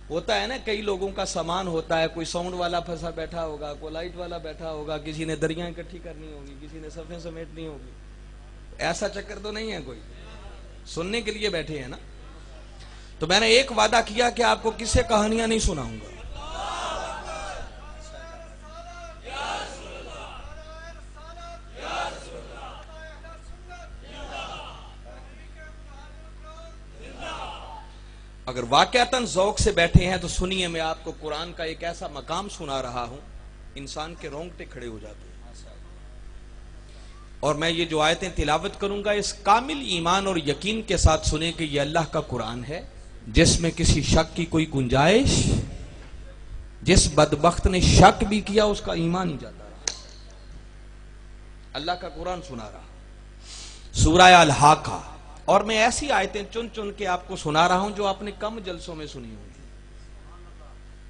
ہوتا ہے نا کئی لوگوں کا سامان ہوتا ہے, کوئی ساؤنڈ والا پھنسا بیٹھا ہوگا, کوئی لائٹ والا بیٹھا ہوگا, کسی نے دریاں اکٹھی کرنی ہوگی, کسی نے صفیں سمیٹنی ہوگی. ایسا چکر تو نہیں ہے, کوئی سننے کے لیے بیٹھے ہیں نا. تو میں نے ایک وعدہ کیا کہ آپ کو کس سے کہانیاں نہیں سناؤں گا. اگر واقعتاً ذوق سے بیٹھے ہیں تو سنیے, میں آپ کو قرآن کا ایک ایسا مقام سنا رہا ہوں انسان کے رونگٹے کھڑے ہو جاتے ہیں. اور میں یہ جو آیتیں تلاوت کروں گا اس کامل ایمان اور یقین کے ساتھ سنیں کہ یہ اللہ کا قرآن ہے جس میں کسی شک کی کوئی گنجائش. جس بدبخت نے شک بھی کیا اس کا ایمان ہی جاتا رہا. اللہ کا قرآن سنا رہا, سورہ الحاقہ. اور میں ایسی آیتیں چن چن کے آپ کو سنا رہا ہوں جو آپ نے کم جلسوں میں سنی ہوئی.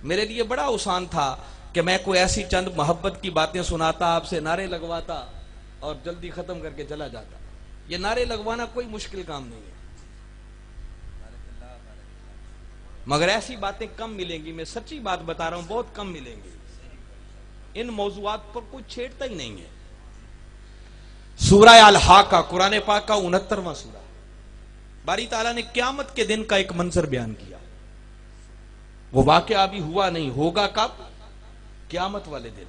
میرے لیے بڑا آسان تھا کہ میں کوئی ایسی چند محبت کی باتیں سناتا, آپ سے نعرے لگواتا اور جلدی ختم کر کے چلا جاتا. یہ نعرے لگوانا کوئی مشکل کام نہیں ہے, مگر ایسی باتیں کم ملیں گی. میں سچی بات بتا رہا ہوں, بہت کم ملیں گی. ان موضوعات پر کوئی چھیڑتا ہی نہیں ہے. سورہ الحاقہ قرآن پاک کا 69واں سورہ. باری تعالیٰ نے قیامت کے دن کا ایک منظر بیان کیا. وہ واقعہ ابھی ہوا نہیں, ہوگا کب؟ قیامت والے دن.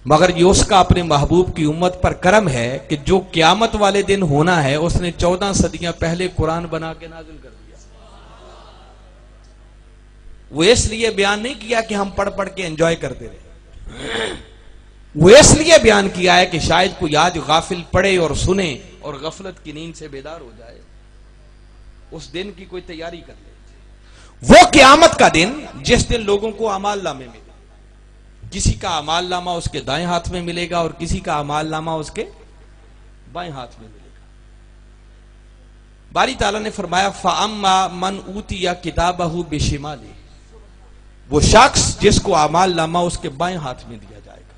مگر یہ اس کا اپنے محبوب کی امت پر کرم ہے کہ جو قیامت والے دن ہونا ہے اس نے 14 صدیاں پہلے قرآن بنا کے نازل کر دیا. وہ اس لیے بیان نہیں کیا کہ ہم پڑھ پڑھ کے انجوائے کرتے رہے, وہ اس لیے بیان کیا ہے کہ شاید کوئی آج غافل پڑھے اور سنے اور غفلت کی نیند سے بیدار ہو جائے, اس دن کی کوئی تیاری کر لے. وہ قیامت کا دن جس دن لوگوں کو اعمال نامے ملے. کسی کا اعمال نامہ اس کے دائیں ہاتھ میں ملے گا اور کسی کا اعمال نامہ اس کے بائیں ہاتھ میں ملے گا. باری تعالیٰ نے فرمایا فَأَمَّا مَنْ أُوتِيَ كِتَابَهُ بِشِمَالِهِ, وہ شخص جس کو اعمال نامہ اس کے بائیں ہاتھ میں دیا جائے گا.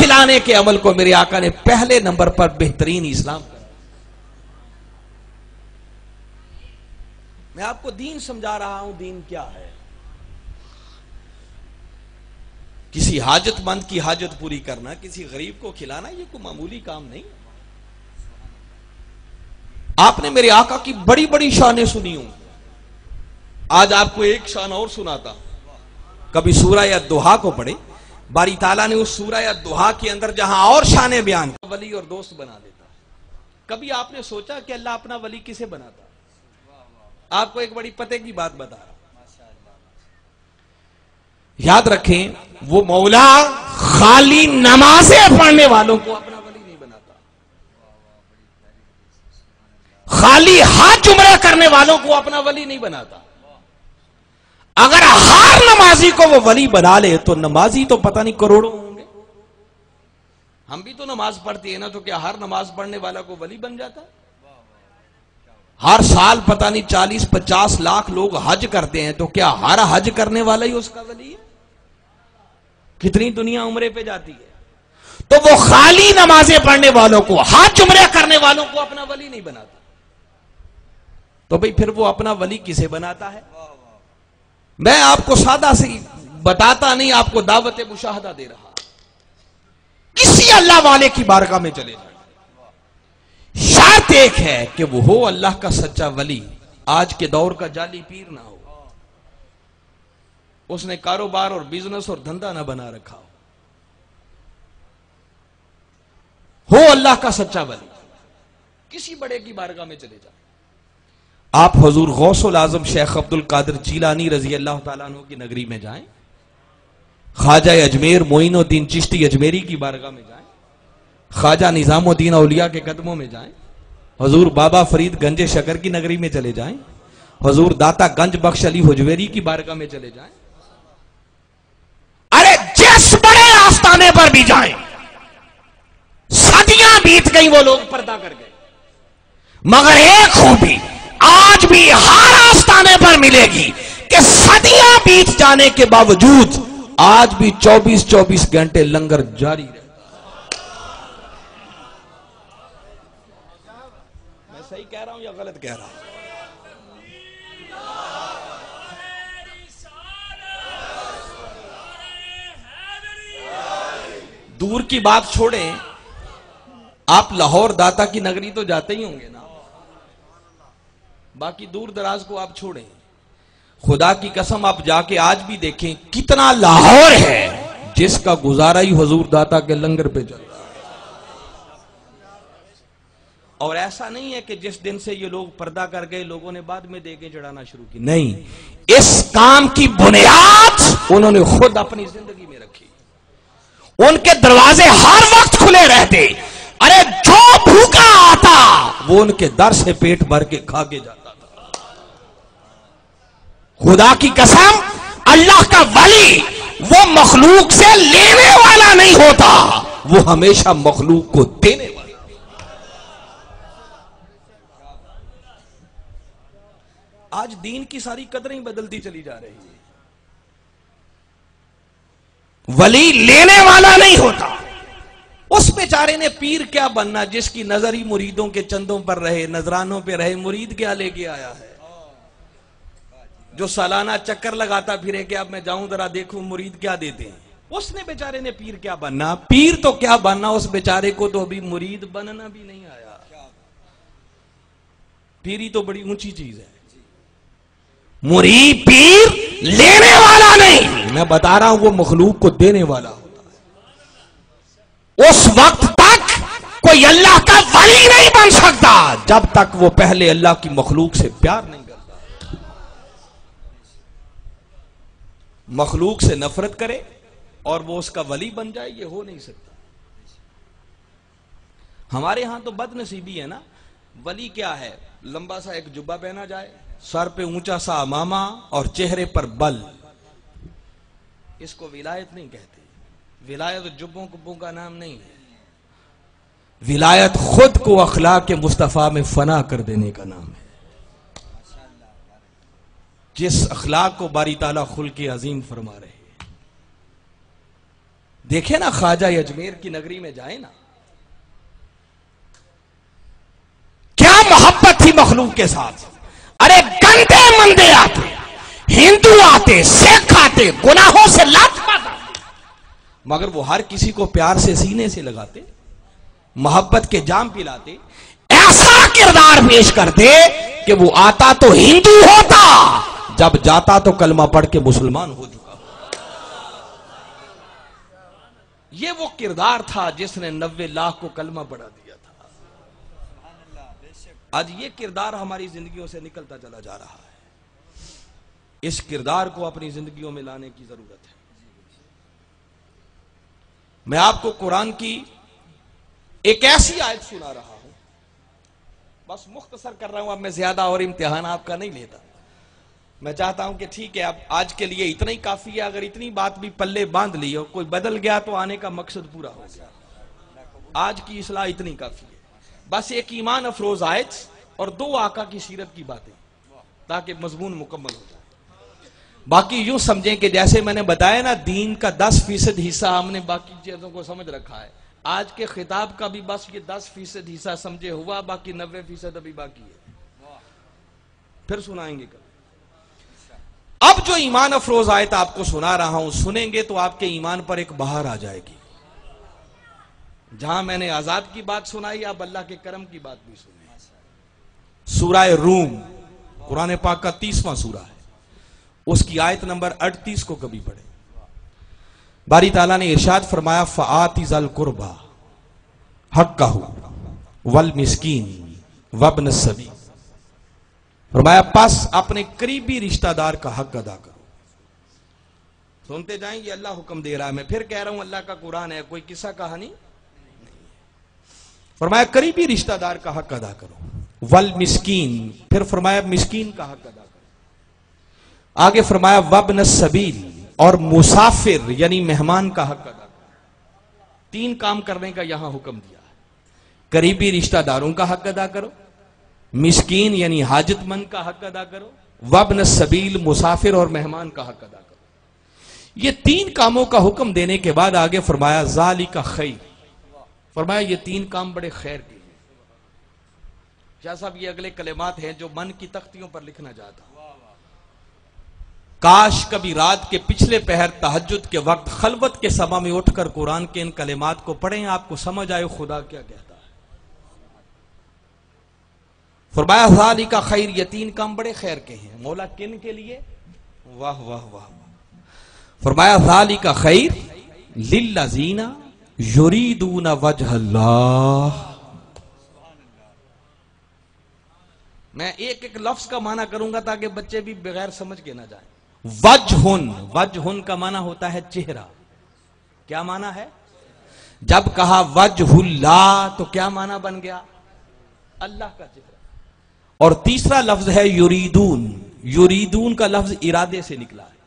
کھلانے کے عمل کو میرے آقا نے پہلے نمبر پر بہترین اسلام کرا۔ میں آپ کو دین سمجھا رہا ہوں، دین کیا ہے۔ کسی حاجت مند کی حاجت پوری کرنا، کسی غریب کو کھلانا، یہ کوئی معمولی کام نہیں۔ آپ نے میرے آقا کی بڑی بڑی شانیں سنی ہوں، آج آپ کو ایک شان اور سناتا ہوں۔ کبھی سورہ الضحیٰ کو پڑھے، باری تعالیٰ نے اس سورہ الضحیٰ کے اندر جہاں اور شانیں بیان کی، ولی اور دوست بنا دیتا۔ کبھی آپ نے سوچا کہ اللہ اپنا ولی کسے بناتا؟ آپ کو ایک بڑی پتے کی بات بتا رہا ہوں، یاد رکھیں، وہ مولا خالی نمازیں پڑھنے والوں کو اپنا ولی نہیں بناتا، خالی حج عمرہ کرنے والوں کو اپنا ولی نہیں بناتا۔ اگر ہر نمازی کو وہ ولی بنا لے تو نمازی تو پتہ نہیں کروڑوں ہوں گے۔ ہم بھی تو نماز پڑھتے ہیں نا، تو کیا ہر نماز پڑھنے والا کو ولی بن جاتا؟ ہر سال پتہ نہیں 40-50 لاکھ لوگ حج کرتے ہیں، تو کیا ہر حج کرنے والا ہی اس کا ولی ہے؟ کتنی دنیا عمرے پہ جاتی ہے، تو وہ خالی نمازیں پڑھنے والوں کو، حج عمرے کرنے والوں کو اپنا ولی نہیں بناتا، تو بھئی پھر وہ اپنا ولی کسے بناتا ہے؟ میں آپ کو سادہ سے بتاتا نہیں، آپ کو دعوت مشاہدہ دے رہا، کسی اللہ والے کی بارگاہ میں چلے جائیں، شرط ایک ہے کہ وہ ہو اللہ کا سچا ولی، آج کے دور کا جعلی پیر نہ ہو، اس نے کاروبار اور بزنس اور دھندا نہ بنا رکھا ہو اللہ کا سچا ولی، کسی بڑے کی بارگاہ میں چلے جائیں۔ آپ حضور غوث العظم شیخ عبد القادر جیلانی رضی اللہ تعالیٰ عنہ کی نگری میں جائیں، خواجہ اجمیر معین الدین چشتی اجمیری کی بارگاہ میں جائیں، خواجہ نظام الدین اولیاء کے قدموں میں جائیں، حضور بابا فرید گنج شکر کی نگری میں چلے جائیں، حضور داتا گنج بخش علی حجویری کی بارگاہ میں چلے جائیں، ارے جس بڑے آستانے پر بھی جائیں، صدیاں بیت گئی وہ لوگ پردہ کر گئے، مگر ایک خوبی آج بھی ہر آستانے پر ملے گی کہ صدیاں بیت جانے کے باوجود آج بھی 24 گھنٹے لنگر جاری رہے۔ میں صحیح کہہ رہا ہوں یا غلط کہہ رہا ہوں؟ دور کی بات چھوڑیں، آپ لاہور داتا کی نگری تو جاتے ہی ہوں گے نا، باقی دور دراز کو آپ چھوڑیں، خدا کی قسم آپ جا کے آج بھی دیکھیں کتنا لاہور ہے جس کا گزارا ہی حضور داتا کے لنگر پہ چل رہا ہے۔ اور ایسا نہیں ہے کہ جس دن سے یہ لوگ پردہ کر گئے لوگوں نے بعد میں دیگیں چڑھانا شروع کی، نہیں، اس کام کی بنیاد انہوں نے خود اپنی زندگی میں رکھی، ان کے دروازے ہر وقت کھلے رہتے، ارے جو بھوکا آتا وہ ان کے در سے پیٹ بھر کے کھا کے جاتا تھا۔ خدا کی قسم، اللہ کا ولی وہ مخلوق سے لینے والا نہیں ہوتا، وہ ہمیشہ مخلوق کو دینے والا۔ آج دین کی ساری قدریں بدلتی چلی جا رہی ہے، ولی لینے والا نہیں ہوتا۔ اس بیچارے نے پیر کیا بننا جس کی نظر ہی مریدوں کے چندوں پر رہے، نذرانوں پہ رہے، مرید کیا لے کے آیا ہے؟ جو سالانہ چکر لگاتا پھرے کہ اب میں جاؤں ذرا دیکھوں مرید کیا دیتے ہیں، اس نے بیچارے نے پیر کیا بننا؟ پیر تو کیا بننا، اس بیچارے کو تو ابھی مرید بننا بھی نہیں آیا۔ پیری تو بڑی اونچی چیز ہے، مرید پیر لینے والا نہیں، میں بتا رہا ہوں وہ مخلوق کو دینے والا ہوتا ہے۔ اس وقت تک کوئی اللہ کا ولی نہیں بن سکتا جب تک وہ پہلے اللہ کی مخلوق سے پیار نہیں کرتا، مخلوق سے نفرت کرے اور وہ اس کا ولی بن جائے، یہ ہو نہیں سکتا۔ ہمارے ہاں تو بد نصیبی ہے نا، ولی کیا ہے؟ لمبا سا ایک جبہ پہنا جائے، سر پہ اونچا سا امامہ اور چہرے پر بل، اس کو ولایت نہیں کہتے۔ ولایت جبوں کبوں کا نام نہیں ہے، ولایت خود کو اخلاق مصطفیٰ میں فنا کر دینے کا نام ہے۔ جس اخلاق کو باری تعالیٰ خلق عظیم فرما رہے ہیں، دیکھیں نا خواجہ اجمیر کی نگری میں جائیں نا، کیا محبت تھی مخلوق کے ساتھ. ارے گندے مندے آتے، ہندو آتے، سکھ آتے، گناہوں سے لات پاتا، مگر وہ ہر کسی کو پیار سے سینے سے لگاتے، محبت کے جام پلاتے، ایسا کردار پیش کرتے کہ وہ آتا تو ہندو ہوتا، جب جاتا تو کلمہ پڑھ کے مسلمان ہو چکا. یہ وہ کردار تھا جس نے 90 لاکھ کو کلمہ پڑھا دیا تھا. آج یہ کردار ہماری زندگیوں سے نکلتا چلا جا رہا ہے. اس کردار کو اپنی زندگیوں میں لانے کی ضرورت ہے. میں آپ کو قرآن کی ایک ایسی آیت سنا رہا ہوں، بس مختصر کر رہا ہوں، اب میں زیادہ اور امتحان آپ کا نہیں لیتا. میں چاہتا ہوں کہ ٹھیک ہے، اب آج کے لیے اتنا ہی کافی ہے. اگر اتنی بات بھی پلے باندھ لی اور کوئی بدل گیا تو آنے کا مقصد پورا ہو گیا. آج کی اصلاح اتنی کافی ہے. بس ایک ایمان افروز آیت اور 2 آقا کی سیرت کی باتیں، تاکہ مضمون مکمل ہو جائے. باقی یوں سمجھیں کہ جیسے میں نے بتایا نا، دین کا 10% حصہ ہم نے باقی چیزوں کو سمجھ رکھا ہے. آج کے خطاب کا بھی بس یہ 10% حصہ سمجھے ہوا، باقی 90% ابھی باقی ہے. پھر سنائیں گے کل. اب جو ایمان افروز آیت آپ کو سنا رہا ہوں، سنیں گے تو آپ کے ایمان پر ایک بہار آ جائے گی. جہاں میں نے آزاد کی بات سنائی، اب اللہ کے کرم کی بات بھی سنیں. سورہ روم قرآن پاک کا 30واں سورہ ہے، اس کی آیت نمبر 38 کو کبھی پڑھیں. باری تعالیٰ نے ارشاد فرمایا فآت ذی القربى حقہ والمسکین وابن السبیل. فرمایا پس اپنے قریبی رشتہ دار کا حق ادا کرو. سنتے جائیں، یہ اللہ حکم دے رہا ہے. میں پھر کہہ رہا ہوں، اللہ کا قرآن ہے، کوئی قصہ کہانی نہیں. فرمایا قریبی رشتہ دار کا حق ادا کرو. والمسکین، پھر فرمایا مسکین کا حق ادا کرو. آگے فرمایا وابن السبیل، اور مسافر یعنی مہمان کا حق ادا کرو. 3 کام کرنے کا یہاں حکم دیا ہے. قریبی رشتہ داروں کا حق ادا کرو، مسکین یعنی حاجت مند کا حق ادا کرو، وابن السبیل مسافر اور مہمان کا حق ادا کرو. یہ 3 کاموں کا حکم دینے کے بعد آگے فرمایا ذالک خیر. فرمایا یہ 3 کام بڑے خیر کے ہیں. شاہ صاحب یہ اگلے کلمات ہیں جو من کی تختیوں پر لکھنا چاہتا ہوں. کاش کبھی رات کے پچھلے پہر تہجد کے وقت خلوت کے سما میں اٹھ کر قرآن کے ان کلمات کو پڑھیں، آپ کو سمجھ آئے خدا کیا کہتا ہے. فرمایا ذالک خیر، یہ 3 کام بڑے خیر کے ہیں. مولا کن کے لیے؟ واہ واہ واہ. فرمایا ذالک خیر للذین یریدون وجہ اللہ. میں ایک ایک لفظ کا معنی کروں گا تاکہ بچے بھی بغیر سمجھ کے نہ جائیں. وجہن، وجہن کا معنی ہوتا ہے چہرہ. کیا معنی ہے؟ جب کہا وجہ اللہ تو کیا معنی بن گیا؟ اللہ کا چہرہ. اور تیسرا لفظ ہے یریدون. یریدون کا لفظ ارادے سے نکلا ہے.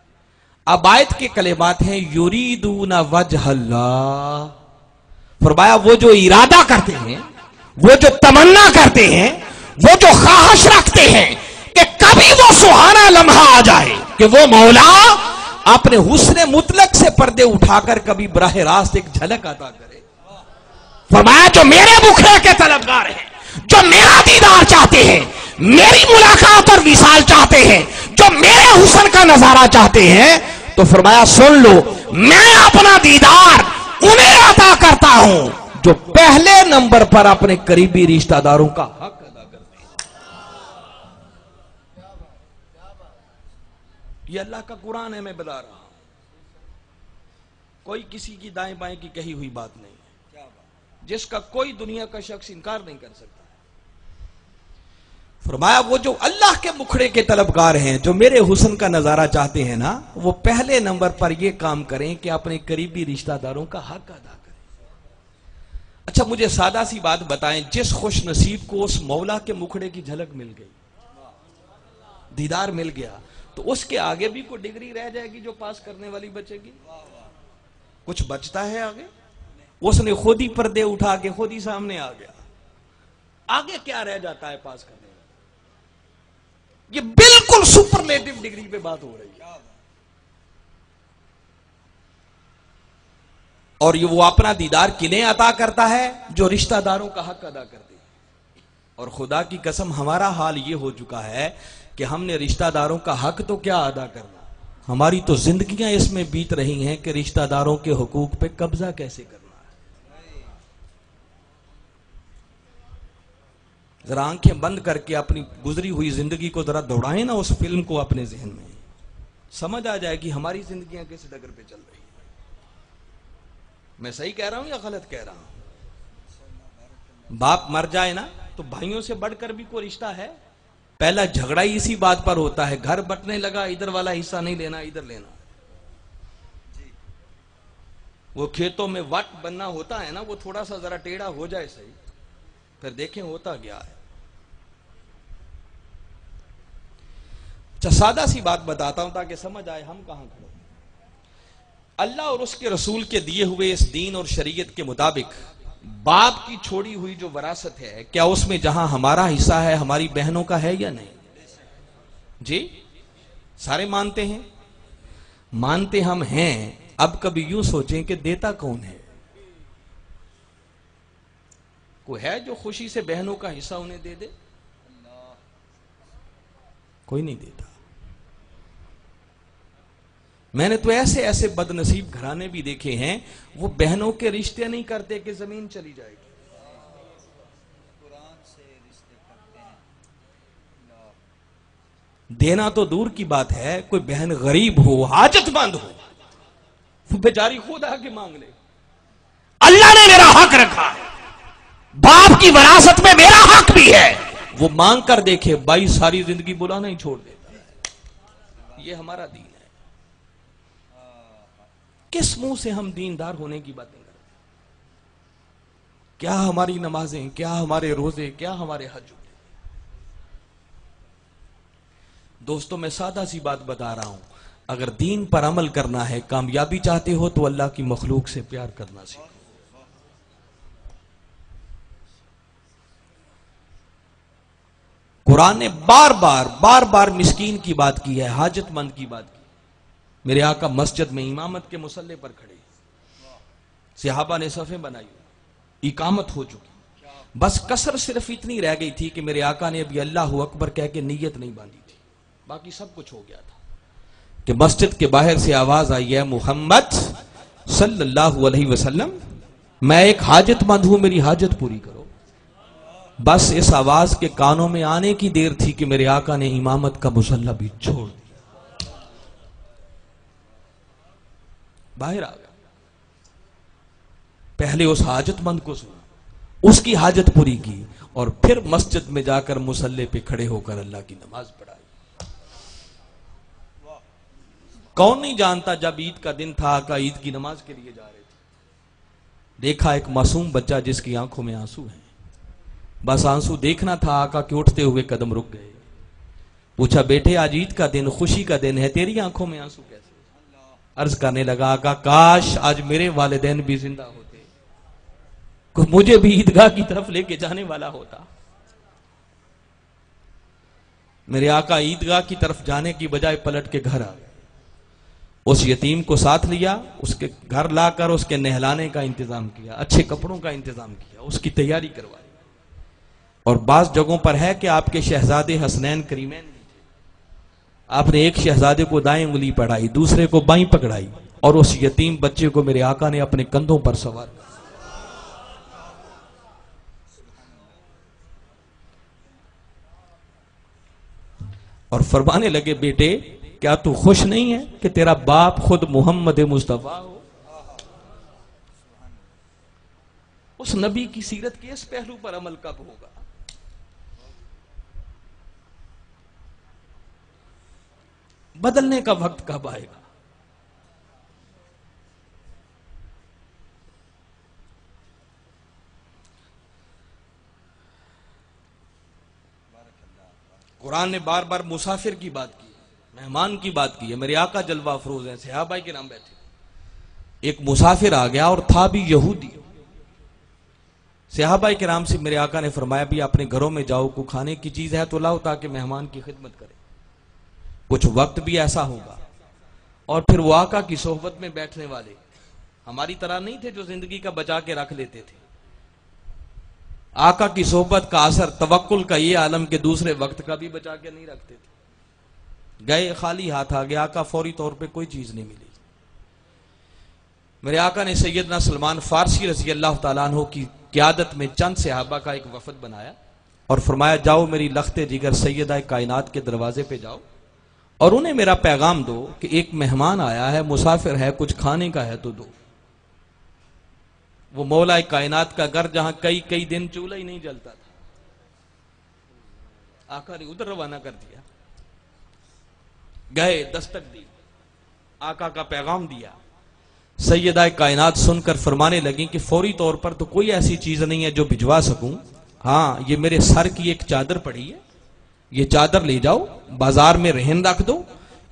اب آیت کے کلمات ہیں یریدون وجہ اللہ. فرمایا وہ جو ارادہ کرتے ہیں، وہ جو تمنا کرتے ہیں، وہ جو خواہش رکھتے ہیں کہ کبھی وہ سہانا لمحہ آ جائے کہ وہ مولا اپنے حسن مطلق سے پردے اٹھا کر کبھی براہ راست ایک جھلک عطا کرے. فرمایا جو میرے مکھڑے کے طلبگار ہیں، جو میرا دیدار چاہتے ہیں، میری ملاقات اور وصال چاہتے ہیں، جو میرے حسن کا نظارہ چاہتے ہیں، تو فرمایا سن لو، میں اپنا دیدار انہیں عطا کرتا ہوں جو پہلے نمبر پر اپنے قریبی رشتہ داروں کا حق ادا کرتے ہیں. یہ اللہ کا قرآن ہے، میں بتا رہا ہوں. کوئی کسی کی دائیں بائیں کی کہی ہوئی بات نہیں ہے، جس کا کوئی دنیا کا شخص انکار نہیں کر سکتا. فرمایا وہ جو اللہ کے مکھڑے کے طلبگار ہیں، جو میرے حسن کا نظارہ چاہتے ہیں نا، وہ پہلے نمبر پر یہ کام کریں کہ اپنے قریبی رشتہ داروں کا حق ادا کریں. اچھا مجھے سادہ سی بات بتائیں، جس خوش نصیب کو اس مولا کے مکھڑے کی جھلک مل گئی، دیدار مل گیا، تو اس کے آگے بھی کوئی ڈگری رہ جائے گی جو پاس کرنے والی بچے گی؟ کچھ بچتا ہے آگے؟ اس نے خود ہی پردے اٹھا کے خود ہی سامنے آ گیا. آگے کیا رہ جاتا ہے پاس کرنے؟ یہ بالکل سپرلیٹو ڈگری پہ بات ہو رہی ہے. اور یہ وہ اپنا دیدار کنہیں عطا کرتا ہے؟ جو رشتہ داروں کا حق ادا کر دے. اور خدا کی قسم ہمارا حال یہ ہو چکا ہے کہ ہم نے رشتہ داروں کا حق تو کیا ادا کرنا، ہماری تو زندگیاں اس میں بیت رہی ہیں کہ رشتہ داروں کے حقوق پہ قبضہ کیسے کرنا ہے. ذرا آنکھیں بند کر کے اپنی گزری ہوئی زندگی کو ذرا دوڑائیں نا اس فلم کو اپنے ذہن میں، سمجھ آ جائے گی ہماری زندگیاں کس ڈگر پہ چل رہی ہیں. میں صحیح کہہ رہا ہوں یا غلط کہہ رہا ہوں؟ باپ مر جائے نا تو بھائیوں سے بڑھ کر بھی کوئی رشتہ ہے؟ پہلا جھگڑا ہی اسی بات پر ہوتا ہے، گھر بٹنے لگا، ادھر والا حصہ نہیں لینا ادھر لینا. وہ کھیتوں میں وٹ بننا ہوتا ہے نا، وہ تھوڑا سا ذرا ٹیڑھا ہو جائے صحیح، پھر دیکھیں ہوتا گیا ہے. اچھا سادہ سی بات بتاتا ہوں تاکہ سمجھ آئے ہم کہاں کھڑے. اللہ اور اس کے رسول کے دیے ہوئے اس دین اور شریعت کے مطابق باپ کی چھوڑی ہوئی جو وراثت ہے، کیا اس میں جہاں ہمارا حصہ ہے ہماری بہنوں کا ہے یا نہیں؟ جی سارے مانتے ہیں؟ مانتے ہم ہیں. اب کبھی یوں سوچیں کہ دیتا کون ہے؟ کوئی ہے جو خوشی سے بہنوں کا حصہ انہیں دے دے؟ کوئی نہیں دیتا. میں نے تو ایسے ایسے بد نصیب گھرانے بھی دیکھے ہیں وہ بہنوں کے رشتے نہیں کرتے کہ زمین چلی جائے گی. دینا تو دور کی بات ہے، کوئی بہن غریب ہو، حاجت مند ہو، وہ بیچاری خود آ کے مانگ لے. اللہ نے میرا حق رکھا ہے، باپ کی وراثت میں میرا حق بھی ہے، وہ مانگ کر دیکھے، بھائی ساری زندگی بلا نہیں چھوڑ دیتا. یہ ہمارا دین ہے. کس منہ سے ہم دیندار ہونے کی باتیں کرتے ہیں؟ کیا ہماری نمازیں، کیا ہمارے روزے، کیا ہمارے حج ہوتے ہیں؟ دوستوں میں سادہ سی بات بتا رہا ہوں، اگر دین پر عمل کرنا ہے، کامیابی چاہتے ہو تو اللہ کی مخلوق سے پیار کرنا سیکھو. قرآن نے بار بار مسکین کی بات کی ہے، حاجت مند کی بات کی. میرے آقا مسجد میں امامت کے مصلی پر کھڑے، صحابہ نے صفیں بنائی، اقامت ہو چکی، بس کسر صرف اتنی رہ گئی تھی کہ میرے آقا نے ابھی اللہ اکبر کہہ کے نیت نہیں باندھی تھی، باقی سب کچھ ہو گیا تھا کہ مسجد کے باہر سے آواز آئی ہے، محمد صلی اللہ علیہ وسلم میں ایک حاجت مند ہوں، میری حاجت پوری کرو. بس اس آواز کے کانوں میں آنے کی دیر تھی کہ میرے آقا نے امامت کا مصلی بھی چھوڑ دیا، باہر آ گیا. پہلے اس حاجت مند کو سنا، اس کی حاجت پوری کی، اور پھر مسجد میں جا کر مصلی پہ کھڑے ہو کر اللہ کی نماز پڑھائی. کون نہیں جانتا جب عید کا دن تھا آقا عید کی نماز کے لیے جا رہے تھے، دیکھا ایک معصوم بچہ جس کی آنکھوں میں آنسو ہیں، بس آنسو دیکھنا تھا، آقا کے اٹھتے ہوئے قدم رک گئے. پوچھا بیٹے آج عید کا دن، خوشی کا دن ہے، تیری آنکھوں میں آنسو کیسے؟ عرض کرنے لگا آقا کاش آج میرے والدین بھی زندہ ہوتے، کوئی مجھے بھی عیدگاہ کی طرف لے کے جانے والا ہوتا. میرے آقا عیدگاہ کی طرف جانے کی بجائے پلٹ کے گھر آ گئے، اس یتیم کو ساتھ لیا، اس کے گھر لا کر اس کے نہلانے کا انتظام کیا، اچھے کپڑوں کا انتظام کیا، اس کی تیاری کروائی. اور بعض جگہوں پر ہے کہ آپ کے شہزادے حسنین کریمین، آپ نے ایک شہزادے کو دائیں انگلی پڑھائی، دوسرے کو بائیں پکڑائی، اور اس یتیم بچے کو میرے آقا نے اپنے کندھوں پر سوار کیا. اور فرمانے لگے بیٹے کیا تو خوش نہیں ہے کہ تیرا باپ خود محمد مصطفیٰ ہو؟ اس نبی کی سیرت کے اس پہلو پر عمل کب ہوگا؟ بدلنے کا وقت کب آئے گا؟ قرآن نے بار بار مسافر کی بات کی، مہمان کی بات کی ہے. میرے آقا جلوہ افروز ہیں، صحابہ کے نام بیٹھے، ایک مسافر آ گیا اور تھا بھی یہودی. صحابہ کرام سے میرے آقا نے فرمایا بھی اپنے گھروں میں جاؤ، کو کھانے کی چیز ہے تو لاؤ تاکہ مہمان کی خدمت کرے. کچھ وقت بھی ایسا ہوگا اور پھر وہ آقا کی صحبت میں بیٹھنے والے ہماری طرح نہیں تھے جو زندگی کا بچا کے رکھ لیتے تھے. آقا کی صحبت کا اثر، توکل کا یہ عالم کے دوسرے وقت کا بھی بچا کے نہیں رکھتے تھے. گئے خالی ہاتھ آ گیا، آقا فوری طور پہ کوئی چیز نہیں ملی. میرے آقا نے سیدنا سلمان فارسی رضی اللہ تعالیٰ عنہ کی قیادت میں چند صحابہ کا ایک وفد بنایا اور فرمایا جاؤ میری لخت جگر سیدہ کائنات کے دروازے پہ جاؤ اور انہیں میرا پیغام دو کہ ایک مہمان آیا ہے، مسافر ہے، کچھ کھانے کا ہے تو دو. وہ مولا کائنات کا گھر جہاں کئی دن چولہا ہی نہیں جلتا تھا، آقا نے ادھر روانہ کر دیا. گئے، دستک دی، آقا کا پیغام دیا. سیدہ کائنات سن کر فرمانے لگیں کہ فوری طور پر تو کوئی ایسی چیز نہیں ہے جو بھجوا سکوں، ہاں یہ میرے سر کی ایک چادر پڑی ہے، یہ چادر لے جاؤ بازار میں رہن رکھ دو،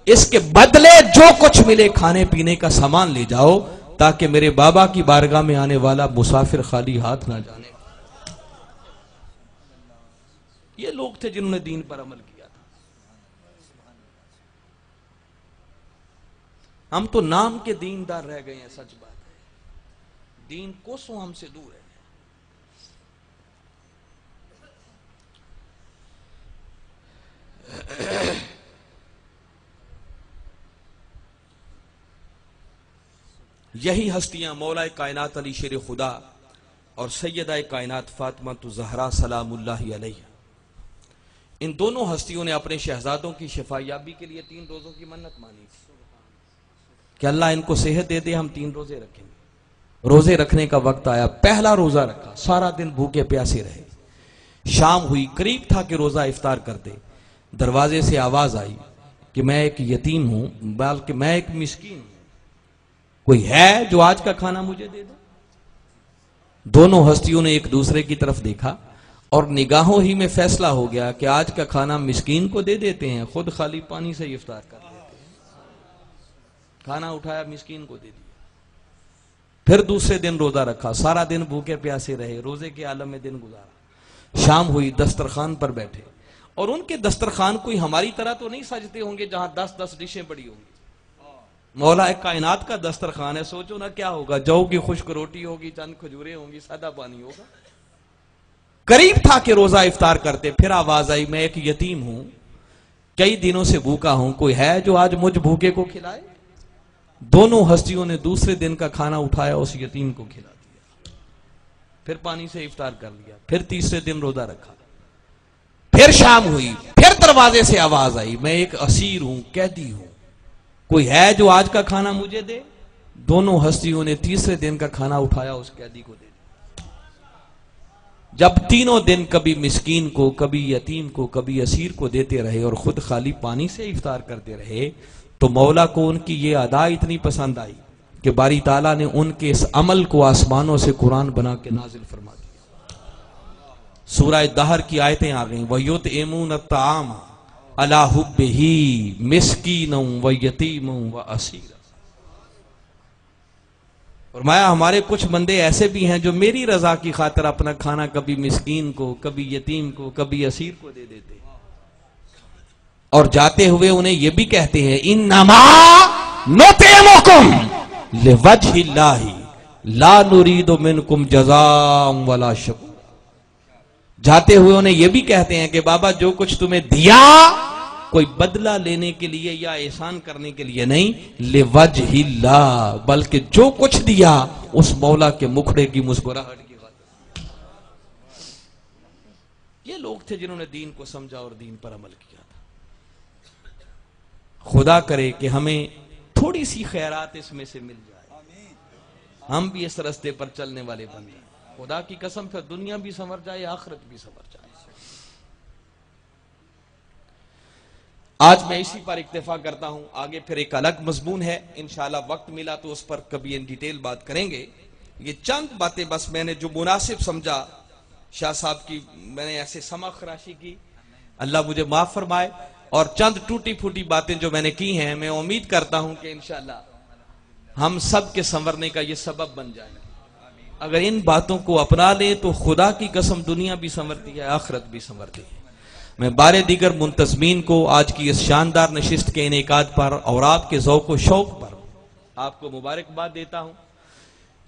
اس کے بدلے جو کچھ ملے کھانے پینے کا سامان لے جاؤ تاکہ میرے بابا کی بارگاہ میں آنے والا مسافر خالی ہاتھ نہ جانے. یہ لوگ تھے جنہوں نے دین پر عمل کیا تھا. ہم تو نام کے دیندار رہ گئے ہیں، سچ بات ہے، دین کوسوں ہم سے دور ہے. یہی ہستیاں مولا کائنات علی شیر خدا اور سیدہ کائنات فاطمہ الزہرا سلام اللہ علیہ، ان دونوں ہستیوں نے اپنے شہزادوں کی شفایابی کے لیے 3 روزوں کی منت مانی تھی کہ اللہ ان کو صحت دے دے، ہم 3 روزے رکھیں گے. روزے رکھنے کا وقت آیا، پہلا روزہ رکھا، سارا دن بھوکے پیاسے رہے. شام ہوئی، قریب تھا کہ روزہ افطار کر دے. دروازے سے آواز آئی کہ میں ایک یتیم ہوں، بلکہ میں ایک مسکین ہوں، کوئی ہے جو آج کا کھانا مجھے دے دے. دونوں ہستیوں نے ایک دوسرے کی طرف دیکھا اور نگاہوں ہی میں فیصلہ ہو گیا کہ آج کا کھانا مسکین کو دے دیتے ہیں، خود خالی پانی سے افطار کر لیتے ہیں. کھانا اٹھایا، مسکین کو دے دیا. پھر دوسرے دن روزہ رکھا، سارا دن بھوکے پیاسے رہے، روزے کے عالم میں دن گزارا. شام ہوئی، دسترخوان پر بیٹھے، اور ان کے دسترخوان کوئی ہماری طرح تو نہیں سجتے ہوں گے جہاں 10 ڈشیں پڑی ہوں گی. مولا کائنات کا دسترخوان ہے، سوچو نا کیا ہوگا. جو کی خشک روٹی ہوگی، چند کھجوریں ہوں گی، سادہ پانی ہوگا. قریب تھا کہ روزہ افطار کرتے. پھر آواز آئی میں ایک یتیم ہوں، کئی دنوں سے بھوکا ہوں، کوئی ہے جو آج مجھ بھوکے کو کھلائے. دونوں ہستیوں نے دوسرے دن کا کھانا اٹھایا، اس یتیم کو کھلا دیا. پھر پانی سے افطار کر لیا. پھر تیسرے دن روزہ رکھا. پھر شام ہوئی، پھر دروازے سے آواز آئی میں ایک اسیر ہوں، قیدی ہوں، کوئی ہے جو آج کا کھانا مجھے دے. دونوں ہستیوں نے تیسرے دن کا کھانا اٹھایا، اس قیدی کو دے دیا. جب تینوں دن کبھی مسکین کو، کبھی یتیم کو، کبھی اسیر کو دیتے رہے اور خود خالی پانی سے افطار کرتے رہے، تو مولا کو ان کی یہ ادا اتنی پسند آئی کہ باری تعالیٰ نے ان کے اس عمل کو آسمانوں سے قرآن بنا کے نازل فرما دیا. سورہ دہر کی آیتیں آ گئیں، وَيُطْعِمُونَ الطَّعَامَ عَلَىٰ حُبِّهِ مِسْكِينًا وَيَتِيمًا وَأَسِيرًا. فرمایا ہمارے کچھ بندے ایسے بھی ہیں جو میری رضا کی خاطر اپنا کھانا کبھی مسکین کو، کبھی یتیم کو، کبھی اسیر کو دے دیتے ہیں، اور جاتے ہوئے انہیں یہ بھی کہتے ہیں اِنَّمَا نُطْعِمُكُمْ لِوَجْهِ اللَّهِ لَا نُرِيدُ مِنْكُمْ جَزَاءً وَلَا شُكُورًا. جاتے ہوئے انہیں یہ بھی کہتے ہیں کہ بابا جو کچھ تمہیں دیا کوئی بدلہ لینے کے لیے یا احسان کرنے کے لیے نہیں، لِوَجْهِ اللَّهِ، بلکہ جو کچھ دیا اس مولا کے مکھڑے کی مسکراہٹ کی خاطر. یہ لوگ تھے جنہوں نے دین کو سمجھا اور دین پر عمل کیا تھا. خدا کرے کہ ہمیں تھوڑی سی خیرات اس میں سے مل جائے، ہم بھی اس رستے پر چلنے والے بن جائیں. خدا کی قسم پھر دنیا بھی سنور جائے، آخرت بھی سنور جائے. آج میں اسی پر اکتفا کرتا ہوں، آگے پھر ایک الگ مضمون ہے، انشاءاللہ وقت ملا تو اس پر کبھی ان ڈیٹیل بات کریں گے. یہ چند باتیں بس میں نے جو مناسب سمجھا شاہ صاحب کی میں نے ایسے سما خراشی کی، اللہ مجھے معاف فرمائے. اور چند ٹوٹی پھوٹی باتیں جو میں نے کی ہیں، میں امید کرتا ہوں کہ انشاءاللہ ہم سب کے سنورنے کا یہ سبب بن جائے. اگر ان باتوں کو اپنا لیں تو خدا کی قسم دنیا بھی سنورتی ہے، آخرت بھی سنورتی ہے. میں بارے دیگر منتظمین کو آج کی اس شاندار نشست کے انعقاد پر اور آپ کے ذوق و شوق پر آپ کو مبارکباد دیتا ہوں.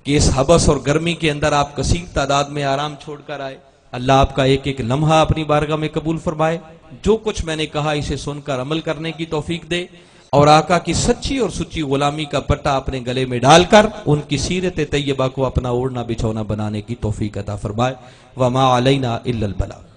کہ اس حبس اور گرمی کے اندر آپ کثیر تعداد میں آرام چھوڑ کر آئے. اللہ آپ کا ایک ایک لمحہ اپنی بارگاہ میں قبول فرمائے. جو کچھ میں نے کہا اسے سن کر عمل کرنے کی توفیق دے، اور آقا کی سچی اور سچی غلامی کا پٹا اپنے گلے میں ڈال کر ان کی سیرت طیبہ کو اپنا اوڑھنا بچھونا بنانے کی توفیق عطا فرمائے. وما علینا الا البلاغ.